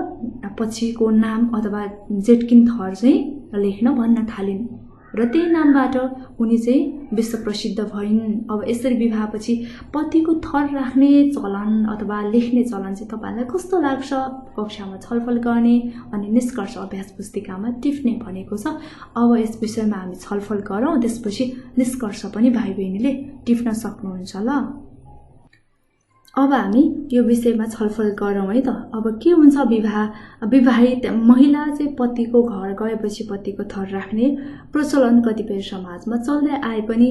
पछिको नाम अथवा जेटकिन थर चाहिँ लेख्न भन्न थालिन् र त्यही नामबाट उनी चाहिँ विश्व प्रसिद्ध भइन्। अब यसरी विवाहपछि पतिको थर राख्ने चलन अथवा लेख्ने चलन चाहिँ तपाईलाई कस्तो लाग्छ? कक्षामा छलफल गर्ने अनि निष्कर्ष अभ्यास पुस्तिकामा टिप्ने भनेको छ। अब यस विषयमा हामी छलफल गरौँ, त्यसपछि निष्कर्ष पनि भाइ बहिनीले टिप्न सक्नुहुन्छ ल। अब हामी यो विषयमा छलफल गरौँ है त। अब के हुन्छ, विवाहित महिला चाहिँ पतिको घर गएपछि पतिको थर राख्ने प्रचलन कतिपय समाजमा चल्दै आए पनि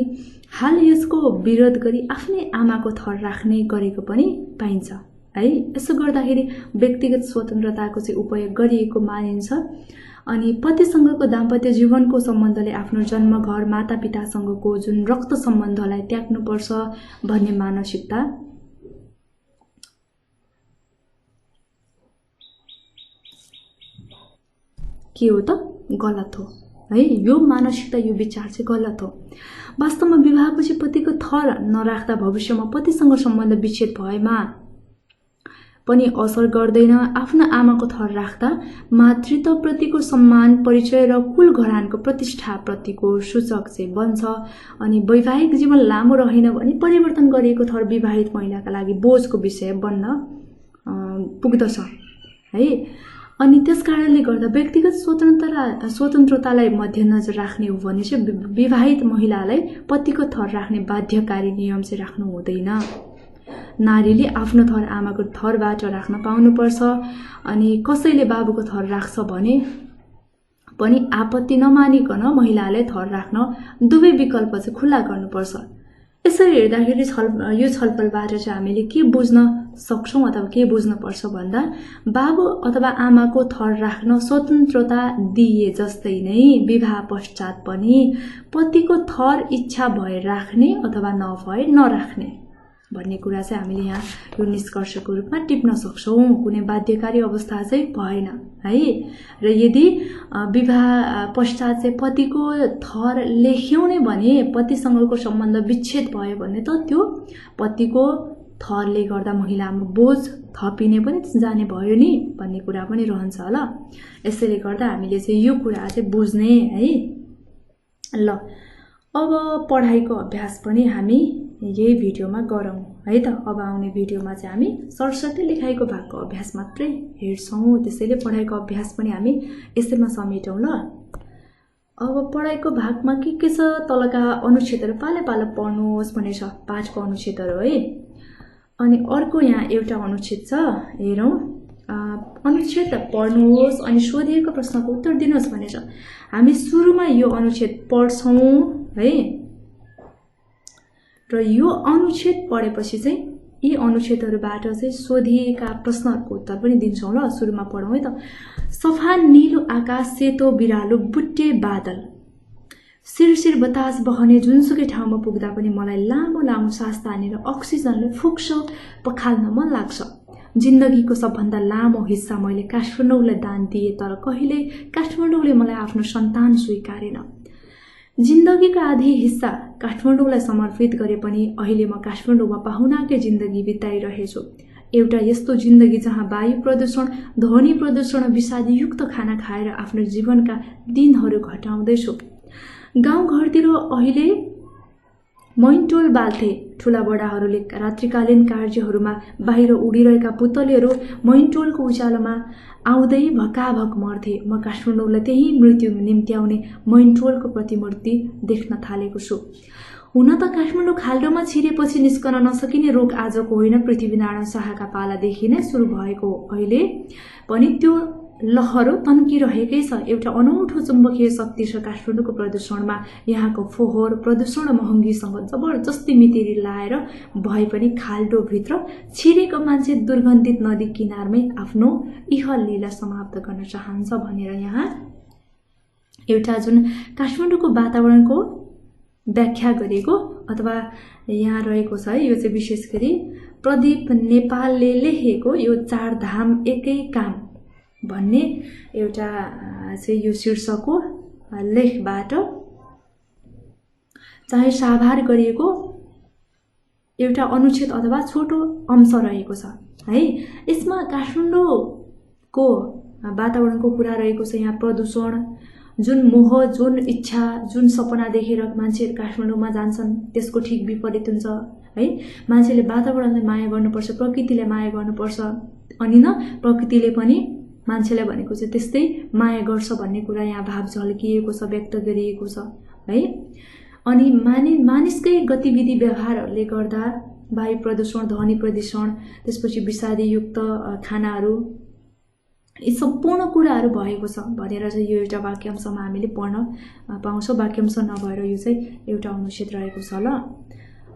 हाल यसको विरोध गरी आफ्नै आमाको थर राख्ने गरेको पनि पाइन्छ है। यसो गर्दाखेरि व्यक्तिगत स्वतन्त्रताको चाहिँ उपयोग गरिएको मानिन्छ अनि पतिसँगको दाम्पत्य जीवनको सम्बन्धले आफ्नो जन्मघर मातापितासँगको जुन रक्त सम्बन्धलाई त्याग्नुपर्छ भन्ने मानसिकता के हो त? गलत हो है। यो मानसिकता, यो विचार चाहिँ गलत हो। वास्तवमा विवाहपछि पतिको थर नराख्दा भविष्यमा पतिसँग सम्बन्ध विच्छेद भएमा पनि असर गर्दैन। आफ्नो आमाको थर राख्दा मातृत्वप्रतिको सम्मान, परिचय र कुल घरानको प्रतिष्ठाप्रतिको सूचक चाहिँ बन्छ। अनि वैवाहिक जीवन लामो रहेन भने परिवर्तन गरिएको थर विवाहित महिलाका लागि बोझको विषय बन्न पुग्दछ है। अनि त्यसकारणले गर्दा व्यक्तिगत स्वतन्त्रतालाई मध्यनजर राख्ने हो भने चाहिँ विवाहित महिलालाई पतिको थर राख्ने बाध्यकारी नियम चाहिँ राख्नु हुँदैन। नारीले आफ्नो थर आमाको थरबाट राख्न पाउनुपर्छ। अनि कसैले बाबुको थर राख्छ भने पनि आपत्ति नमानिकन महिलाले थर राख्न दुवै विकल्प चाहिँ खुला गर्नुपर्छ। यसरी हेर्दाखेरि यो छलफलबाट चाहिँ हामीले के बुझ्न सक्छौं अथवा के बुझ्न पर्छ भन्दा बाबु अथवा आमाको थर राख्न स्वतन्त्रता दिए जस्तै नै विवाह पश्चात पनि पतिको थर इच्छा भए राख्ने अथवा नभए नराख्ने भन्ने कुरा चाहिँ हामीले यहाँ यो निष्कर्षको रूपमा टिप्न सक्छौं। कुनै बाध्यकारी अवस्था चाहिँ भएन है। र यदि विवाह पश्चात चाहिँ पतिको थर लेख्यौं भने पतिसँगको सम्बन्ध विच्छेद भयो भने त त्यो पतिको थरले गर्दा महिलामा बोझ थपिने पनि जाने भयो नि भन्ने कुरा पनि रहन्छ होला। यसैले गर्दा हामीले चाहिँ यो कुरा चाहिँ बुझ्ने है। ल अब पढाइको अभ्यास पनि हामी यही भिडियोमा गरौँ है त। अब आउने भिडियोमा चाहिँ हामी सरस्वती लेखाइको भागको अभ्यास मात्रै हेर्छौं। त्यसैले पढाइको अभ्यास पनि हामी यसैमा समेटौँ ल। अब पढाइको भागमा के छ, तलका अनुच्छेदहरू पाले पालो पढ्नुहोस् भनेको छ, पाठको अनुच्छेदहरू है। अनि अर्को यहाँ एउटा अनुच्छेद छ, हेरौँ। अनुच्छेद पढ्नुहोस् अनि सोधिएको प्रश्नको उत्तर दिनुहोस् भनेको छ। हामी सुरुमा यो अनुच्छेद पढ्छौं है र यो अनुच्छेद पढेपछि चाहिँ यी अनुच्छेदहरूबाट चाहिँ सोधिएका प्रश्नहरूको उत्तर पनि दिन्छौं ल। सुरुमा पढौँ है त। सफा नीलो आकाश, सेतो बिरालो, बुट्टे बादल, सिरसिर बतास बहने जुनसुकै ठाउँमा पुग्दा पनि मलाई लामो लामो सास तानेर अक्सिजनले फुक्सो पखाल्न मन लाग्छ। जिन्दगीको सबभन्दा लामो हिस्सा मैले काठमाडौँलाई दान दिए तर कहिले काठमाडौँले मलाई आफ्नो सन्तान स्वीकारेन। जिन्दगीको आधी हिस्सा काठमाडौँलाई समर्पित गरे पनि अहिले म काठमाडौँमा पाहुनाकै जिन्दगी बिताइरहेछु। एउटा यस्तो जिन्दगी जहाँ वायु प्रदूषण, ध्वनि प्रदूषण, विषादयुक्त खाना खाएर आफ्नो जीवनका दिनहरू घटाउँदैछु। गाउँघरतिर अहिले मैनटोल बाल्थे। ठुला बडाहरूले रात्रिकालीन कार्यहरूमा बाहिर उडिरहेका पुतलीहरू मैनटोलको उज्यालोमा आउँदै भकाभक मर्थे। म काठमाडौँलाई त्यही मृत्यु निम्त्याउने मैनटोलको प्रतिमूर्ति देख्न थालेको छु। हुन त काठमाडौँ खाल्डोमा छिरेपछि निस्कन नसकिने रोग आजको होइन, पृथ्वीनारायण शाहका पालादेखि नै सुरु भएको अहिले पनि त्यो लहरो तन्किरहेकै छ। एउटा अनौठो चुम्बकीय शक्ति छ काठमाडौँको प्रदूषणमा। यहाँको फोहोर प्रदूषण र महँगीसँग जबरजस्ती मितेरी लाएर भए पनि खाल्डोभित्र छिरेको मान्छे दुर्गन्धित नदी किनारमै आफ्नो इहलीला समाप्त गर्न चाहन्छ भनेर यहाँ एउटा जुन काठमाडौँको वातावरणको व्याख्या गरेको अथवा यहाँ रहेको छ है, यो चाहिँ विशेष गरी प्रदीप नेपालले लेखेको यो चारधाम एकै काम भन्ने एउटा चाहिँ यो शीर्षकको लेखबाट चाहिँ साभार गरिएको एउटा अनुच्छेद अथवा छोटो अंश रहेको छ है। यसमा काठमाडौँको वातावरणको कुरा रहेको छ। यहाँ प्रदूषण, जुन मोह, जुन इच्छा, जुन सपना देखेर मान्छेहरू काठमाडौँमा जान्छन् त्यसको ठिक विपरीत हुन्छ है। मान्छेले वातावरणलाई माया गर्नुपर्छ, प्रकृतिलाई माया गर्नुपर्छ, अनि न प्रकृतिले पनि मान्छेलाई भनेको चाहिँ त्यस्तै माया गर्छ भन्ने कुरा यहाँ भाव झल्किएको छ, व्यक्त गरिएको छ है। अनि मानिसकै गतिविधि व्यवहारहरूले गर्दा वायु प्रदूषण, ध्वनि प्रदूषण, त्यसपछि विषादीयुक्त खानाहरू, यी सम्पूर्ण कुराहरू भएको छ भनेर चाहिँ यो एउटा वाक्यांशमा हामीले पढ्न पाउँछौँ। वाक्यांश नभएर यो चाहिँ एउटा अनुच्छेद रहेको छ। ल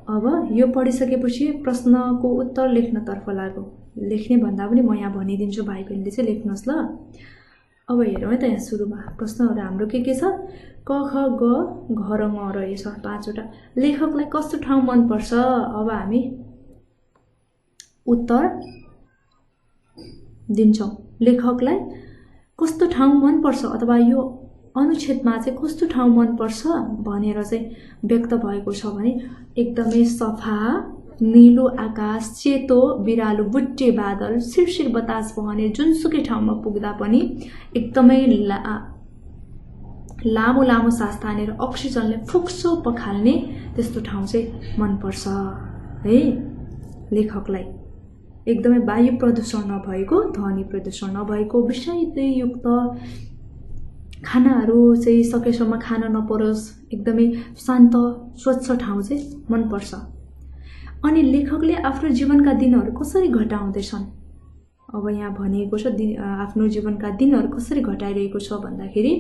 अब यो पढिसकेपछि प्रश्नको उत्तर लेख्नतर्फ लागौँ। लेख्ने भन्दा पनि म यहाँ भनिदिन्छु, भाइ बहिनीले चाहिँ लेख्नुहोस् ल। अब हेरौँ है त, यहाँ सुरुमा प्रश्नहरू हाम्रो के छ? क ख ग घ र ङ रहेछ 5वटा। लेखकलाई कस्तो ठाउँ मनपर्छ? अब हामी उत्तर दिन्छौँ। लेखकलाई कस्तो ठाउँ मनपर्छ अथवा यो अनुच्छेदमा चाहिँ कस्तो ठाउँ मनपर्छ भनेर चाहिँ व्यक्त भएको छ भने एकदमै सफा नीलो आकाश, चेतो बिरालो, बुट्टे बादल, शिरशिर बतास बहने जुनसुकै ठाउँमा पुग्दा पनि एकदमै लामो लामो सास तानेर अक्सिजनले फुक्सो पखाल्ने त्यस्तो ठाउँ चाहिँ मनपर्छ है लेखकलाई। एकदमै वायु प्रदूषण नभएको, ध्वनि प्रदूषण नभएको, विषादयुक्त खानाहरू चाहिँ सकेसम्म खान नपरोस्, एकदमै शान्त स्वच्छ ठाउँ चाहिँ मनपर्छ। अनि लेखकले आफ्नो जीवनका दिनहरू कसरी घटाउँदैछन्? अब यहाँ भनिएको छ आफ्नो जीवनका दिनहरू कसरी घटाइरहेको छ भन्दाखेरि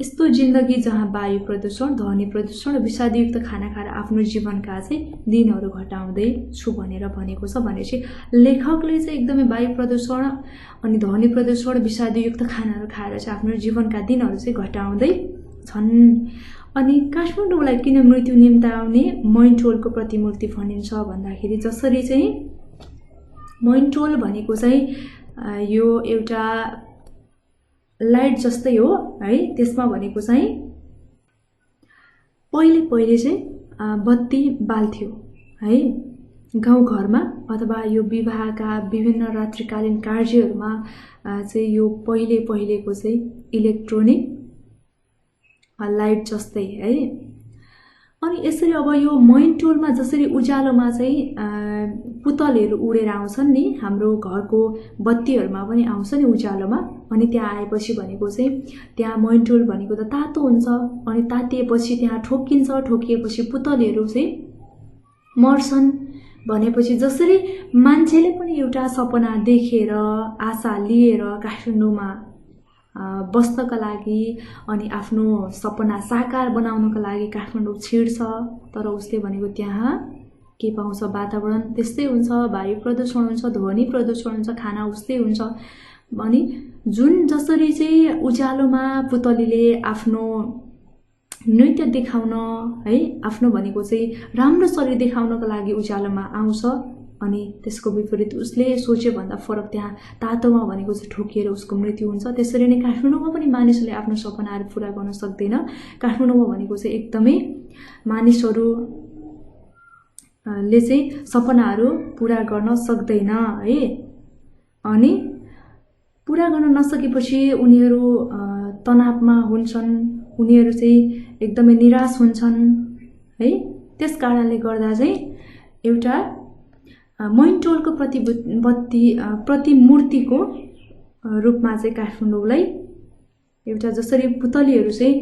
यस्तो जिन्दगी जहाँ वायु प्रदूषण, ध्वनि प्रदूषण, विषादयुक्त खाना खाएर आफ्नो जीवनका चाहिँ दिनहरू घटाउँदै छु भनेर भनेको छ। भनेपछि लेखकले चाहिँ एकदमै वायु प्रदूषण अनि ध्वनि प्रदूषण, विषादयुक्त खानाहरू खाएर चाहिँ आफ्नो जीवनका दिनहरू चाहिँ घटाउँदै छन्। अनि काठमाडौँलाई किन मृत्यु निम्ताउने मैनटोलको प्रतिमूर्ति भनिन्छ भन्दाखेरि जसरी चाहिँ मैनटोल भनेको चाहिँ यो एउटा लाइट जस्तै हो है। त्यसमा भनेको चाहिँ पहिले चाहिँ बत्ती बाल्थ्यो है गाउँघरमा, अथवा यो विवाहका विभिन्न रात्रिकालीन कार्यहरूमा चाहिँ यो पहिलेको चाहिँ इलेक्ट्रोनिक लाइट जस्तै है। अनि यसरी अब यो मैनटोलमा जसरी उज्यालोमा चाहिँ पुतलहरू उडेर आउँछन् नि, हाम्रो घरको बत्तीहरूमा पनि आउँछ नि उज्यालोमा। अनि त्यहाँ आएपछि भनेको चाहिँ त्यहाँ मैनटोल भनेको त तातो हुन्छ, अनि तातिएपछि त्यहाँ ठोकिन्छ, ठोकिएपछि पुतलहरू चाहिँ मर्छन् भनेपछि जसरी मान्छेले पनि एउटा सपना देखेर आशा लिएर काठमाडौँमा बस्नका लागि अनि आफ्नो सपना साकार बनाउनका लागि काठमाडौँ छिर्छ, तर उसले भनेको त्यहाँ के पाउँछ? वातावरण त्यस्तै हुन्छ, वायु प्रदूषण हुन्छ, ध्वनि प्रदूषण हुन्छ, खाना उस्तै हुन्छ। अनि जुन जसरी चाहिँ उज्यालोमा पुतलीले आफ्नो नृत्य देखाउन है, आफ्नो भनेको चाहिँ राम्रो शरीर देखाउनको लागि उज्यालोमा आउँछ, अनि त्यसको विपरीत उसले सोचे भन्दा फरक त्यहाँ तातोमा भनेको चाहिँ ठोकिएर उसको मृत्यु हुन्छ। त्यसरी नै काठमाडौँमा पनि मानिसहरूले आफ्नो सपनाहरू पुरा गर्न सक्दैन। काठमाडौँमा भनेको चाहिँ एकदमै मानिसहरूले चाहिँ सपनाहरू पुरा गर्न सक्दैन है। अनि पुरा गर्न नसकेपछि उनीहरू तनावमा हुन्छन्, उनीहरू चाहिँ एकदमै निराश हुन्छन् है। त्यस कारणले गर्दा चाहिँ एउटा मैनटोलको प्रतिमूर्तिको रूपमा चाहिँ काठमाडौँलाई एउटा जसरी पुतलीहरू चाहिँ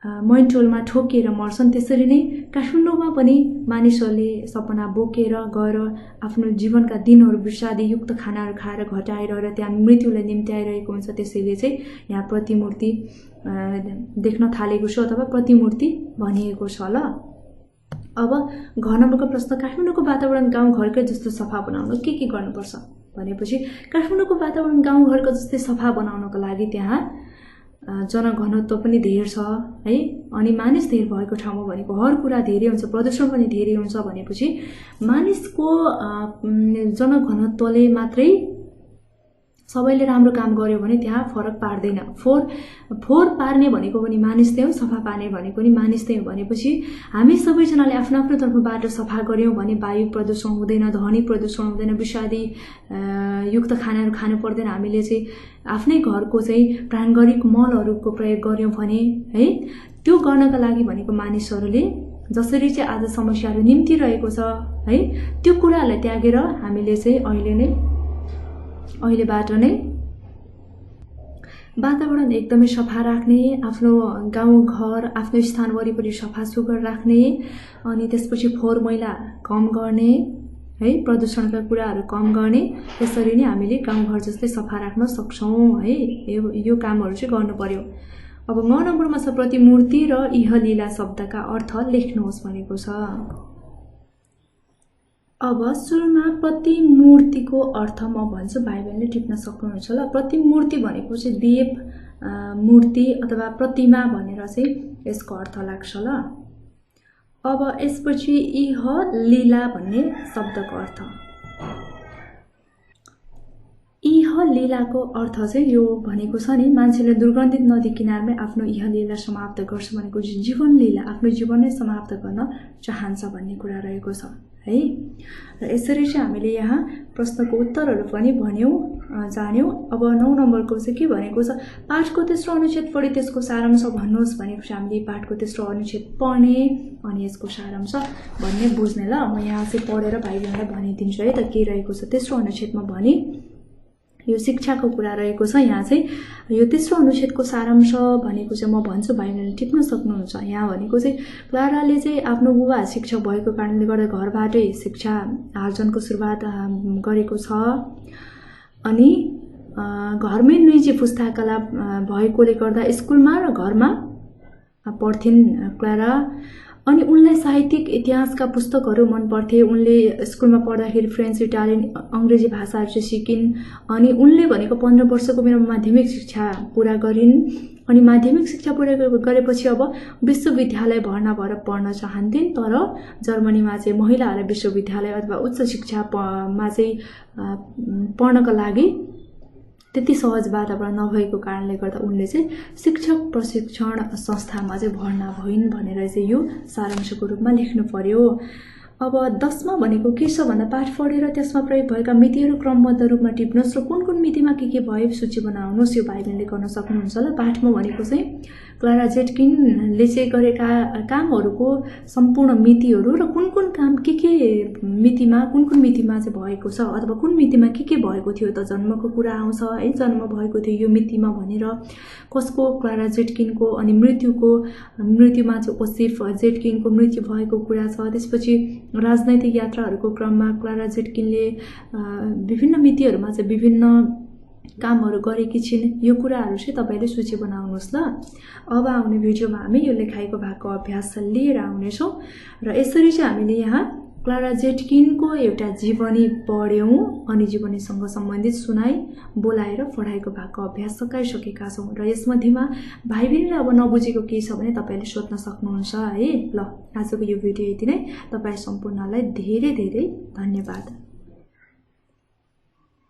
मैनटोलमा ठोकिएर मर्छन्, त्यसरी नै काठमाडौँमा पनि मानिसहरूले सपना बोकेर गएर आफ्नो जीवनका दिनहरू विषादयुक्त खानाहरू खाएर घटाएर र त्यहाँ मृत्युलाई निम्त्याइरहेको हुन्छ। त्यसैले चाहिँ यहाँ प्रतिमूर्ति देख्न थालेको छु अथवा प्रतिमूर्ति भनिएको छ। ल अब घर नम्बरको प्रश्न, काठमाडौँको वातावरण गाउँघरकै जस्तो सफा बनाउन के गर्नुपर्छ भनेपछि काठमाडौँको वातावरण गाउँघरको जस्तै सफा बनाउनको लागि त्यहाँ जनघनत्व पनि धेरै छ है, अनि मानिस धेरै भएको ठाउँमा भनेको हर कुरा धेरै हुन्छ, प्रदूषण पनि धेरै हुन्छ भनेपछि मानिसको जनघनत्वले मात्रै सबैले राम्रो काम गर्यो भने त्यहाँ फरक पार्दैन। फोहोर पार्ने भनेको पनि मानिस नै हो, सफा पार्ने भनेको पनि मानिस नै हो भनेपछि हामी सबैजनाले आफ्नो आफ्नो तर्फबाट सफा गऱ्यौँ भने वायु प्रदूषण हुँदैन, ध्वनि प्रदूषण हुँदैन, विषादी युक्त खानाहरू खानु पर्दैन। हामीले चाहिँ आफ्नै घरको चाहिँ प्राङ्गारिक मलहरूको प्रयोग गऱ्यौँ भने है, त्यो गर्नका लागि भनेको मानिसहरूले जसरी चाहिँ आज समस्याहरू निम्तिरहेको छ है, त्यो कुरालाई त्यागेर हामीले चाहिँ अहिलेबाट नै वातावरण एकदमै सफा राख्ने, आफ्नो गाउँघर आफ्नो स्थान वरिपरि सफा सुग्घर राख्ने, अनि त्यसपछि फोहोर मैला कम गर्ने है, प्रदूषणका कुराहरू कम गर्ने, यसरी नै हामीले गाउँघर जस्तै सफा राख्न सक्छौँ है। यो कामहरू चाहिँ गर्नु पर्यो। अब 9 नम्बरमा छ प्रतिमूर्ति र इहलीला शब्दका अर्थ लेख्नुहोस् भनेको छ। अब सुरुमा प्रतिमूर्तिको अर्थ म भन्छु, भाइ बहिनीले टिप्न सक्नुहुन्छ। ल प्रतिमूर्ति भनेको चाहिँ देव मूर्ति अथवा प्रतिमा भनेर चाहिँ यसको अर्थ लाग्छ। ल अब यसपछि इहलीला भन्ने शब्दको अर्थ, इहलीलाको अर्थ चाहिँ यो भनेको छ नि, मान्छेले दुर्गन्धित नदी किनारमै आफ्नो इहलीला समाप्त गर्छ भनेको जीवन लीला, आफ्नो जीवन नै समाप्त गर्न चाहन्छ भन्ने कुरा रहेको छ है। र यसरी चाहिँ हामीले यहाँ प्रश्नको उत्तरहरू पनि जान्यौँ। अब 9 नम्बरको चाहिँ के भनेको छ, पाठको तेस्रो अनुच्छेद पढी त्यसको सारांश भन्नुहोस् भनेपछि हामीले पाठको तेस्रो अनुच्छेद पढ्ने अनि यसको सारांश भन्ने बुझ्ने। ल म यहाँ चाहिँ पढेर भाइ बहिनीलाई भनिदिन्छु है त के रहेको छ। तेस्रो अनुच्छेदमा भने यो शिक्षाको कुरा रहेको छ। यहाँ चाहिँ यो तेस्रो अनुच्छेदको सारांश भनेको चाहिँ म भन्छु, भाइ बहिनीले टिप्न सक्नुहुन्छ। यहाँ भनेको चाहिँ क्लाराले चाहिँ आफ्नो बुबा शिक्षक भएको कारणले गर्दा घरबाटै शिक्षा आर्जनको सुरुवात गरेको छ, अनि घरमै निजी पुस्तकालय भएकोले गर्दा स्कुलमा र घरमा पढ्थिन् क्लारा। अनि उनलाई साहित्यिक इतिहासका पुस्तकहरू मन पर्थे। उनले स्कुलमा पढ्दाखेरि फ्रेन्च, इटालियन, अङ्ग्रेजी भाषाहरू चाहिँ सिकिन्। अनि उनले भनेको 15 वर्षको उमेरमा माध्यमिक शिक्षा पुरा गरिन्। अनि माध्यमिक शिक्षा पुरा गरेपछि अब विश्वविद्यालय भर्ना भएर पढ्न चाहन्थिन्, तर जर्मनीमा चाहिँ महिलाहरूलाई विश्वविद्यालय अथवा उच्च शिक्षामा चाहिँ पढ्नका लागि त्यति सहज वातावरण नभएको कारणले गर्दा उनले चाहिँ शिक्षक प्रशिक्षण संस्थामा चाहिँ भर्ना भइन् भनेर चाहिँ यो सारांशको रूपमा लेख्नु पर्यो। अब 10मा भनेको के छ भन्दा पाठ पढेर त्यसमा प्रयोग भएका मितिहरू क्रमबद्ध रूपमा टिप्नुहोस् र कुन कुन मितिमा के भए सूची बनाउनुहोस्। यो भाइ बहिनीले गर्न सक्नुहुन्छ। ल पाठमा भनेको चाहिँ क्लारा जेटकिनले चाहिँ गरेका कामहरूको सम्पूर्ण मितिहरू र कुन कुन काम के मितिमा कुन मितिमा चाहिँ भएको छ अथवा कुन मितिमा के भएको थियो त जन्मको कुरा आउँछ है, जन्म भएको थियो यो मितिमा भनेर, कसको क्लारा जेटकिनको, अनि मृत्युमा चाहिँ ओसिफ जेटकिनको मृत्यु भएको कुरा छ। त्यसपछि राजनैतिक यात्राहरूको क्रममा क्लारा जेटकिनले विभिन्न मितिहरूमा चाहिँ विभिन्न कामहरू गरेकी छिन्। यो कुराहरू चाहिँ तपाईँले सूची बनाउनुहोस्। ल अब आउने भिडियोमा हामी यो लेखाइको भागको अभ्यास लिएर आउनेछौँ र यसरी चाहिँ हामीले यहाँ क्लारा जेटकिनको एउटा जीवनी पढ्यौँ अनि जीवनीसँग सम्बन्धित सुनाइ बोलाएर पढाइको भागको अभ्यास सकाइसकेका छौँ। र यसमध्येमा भाइ बहिनीले अब नबुझेको के छ भने तपाईँले सोध्न सक्नुहुन्छ है। ल आजको यो भिडियो यति नै। तपाईँ सम्पूर्णलाई धेरै धेरै धन्यवाद।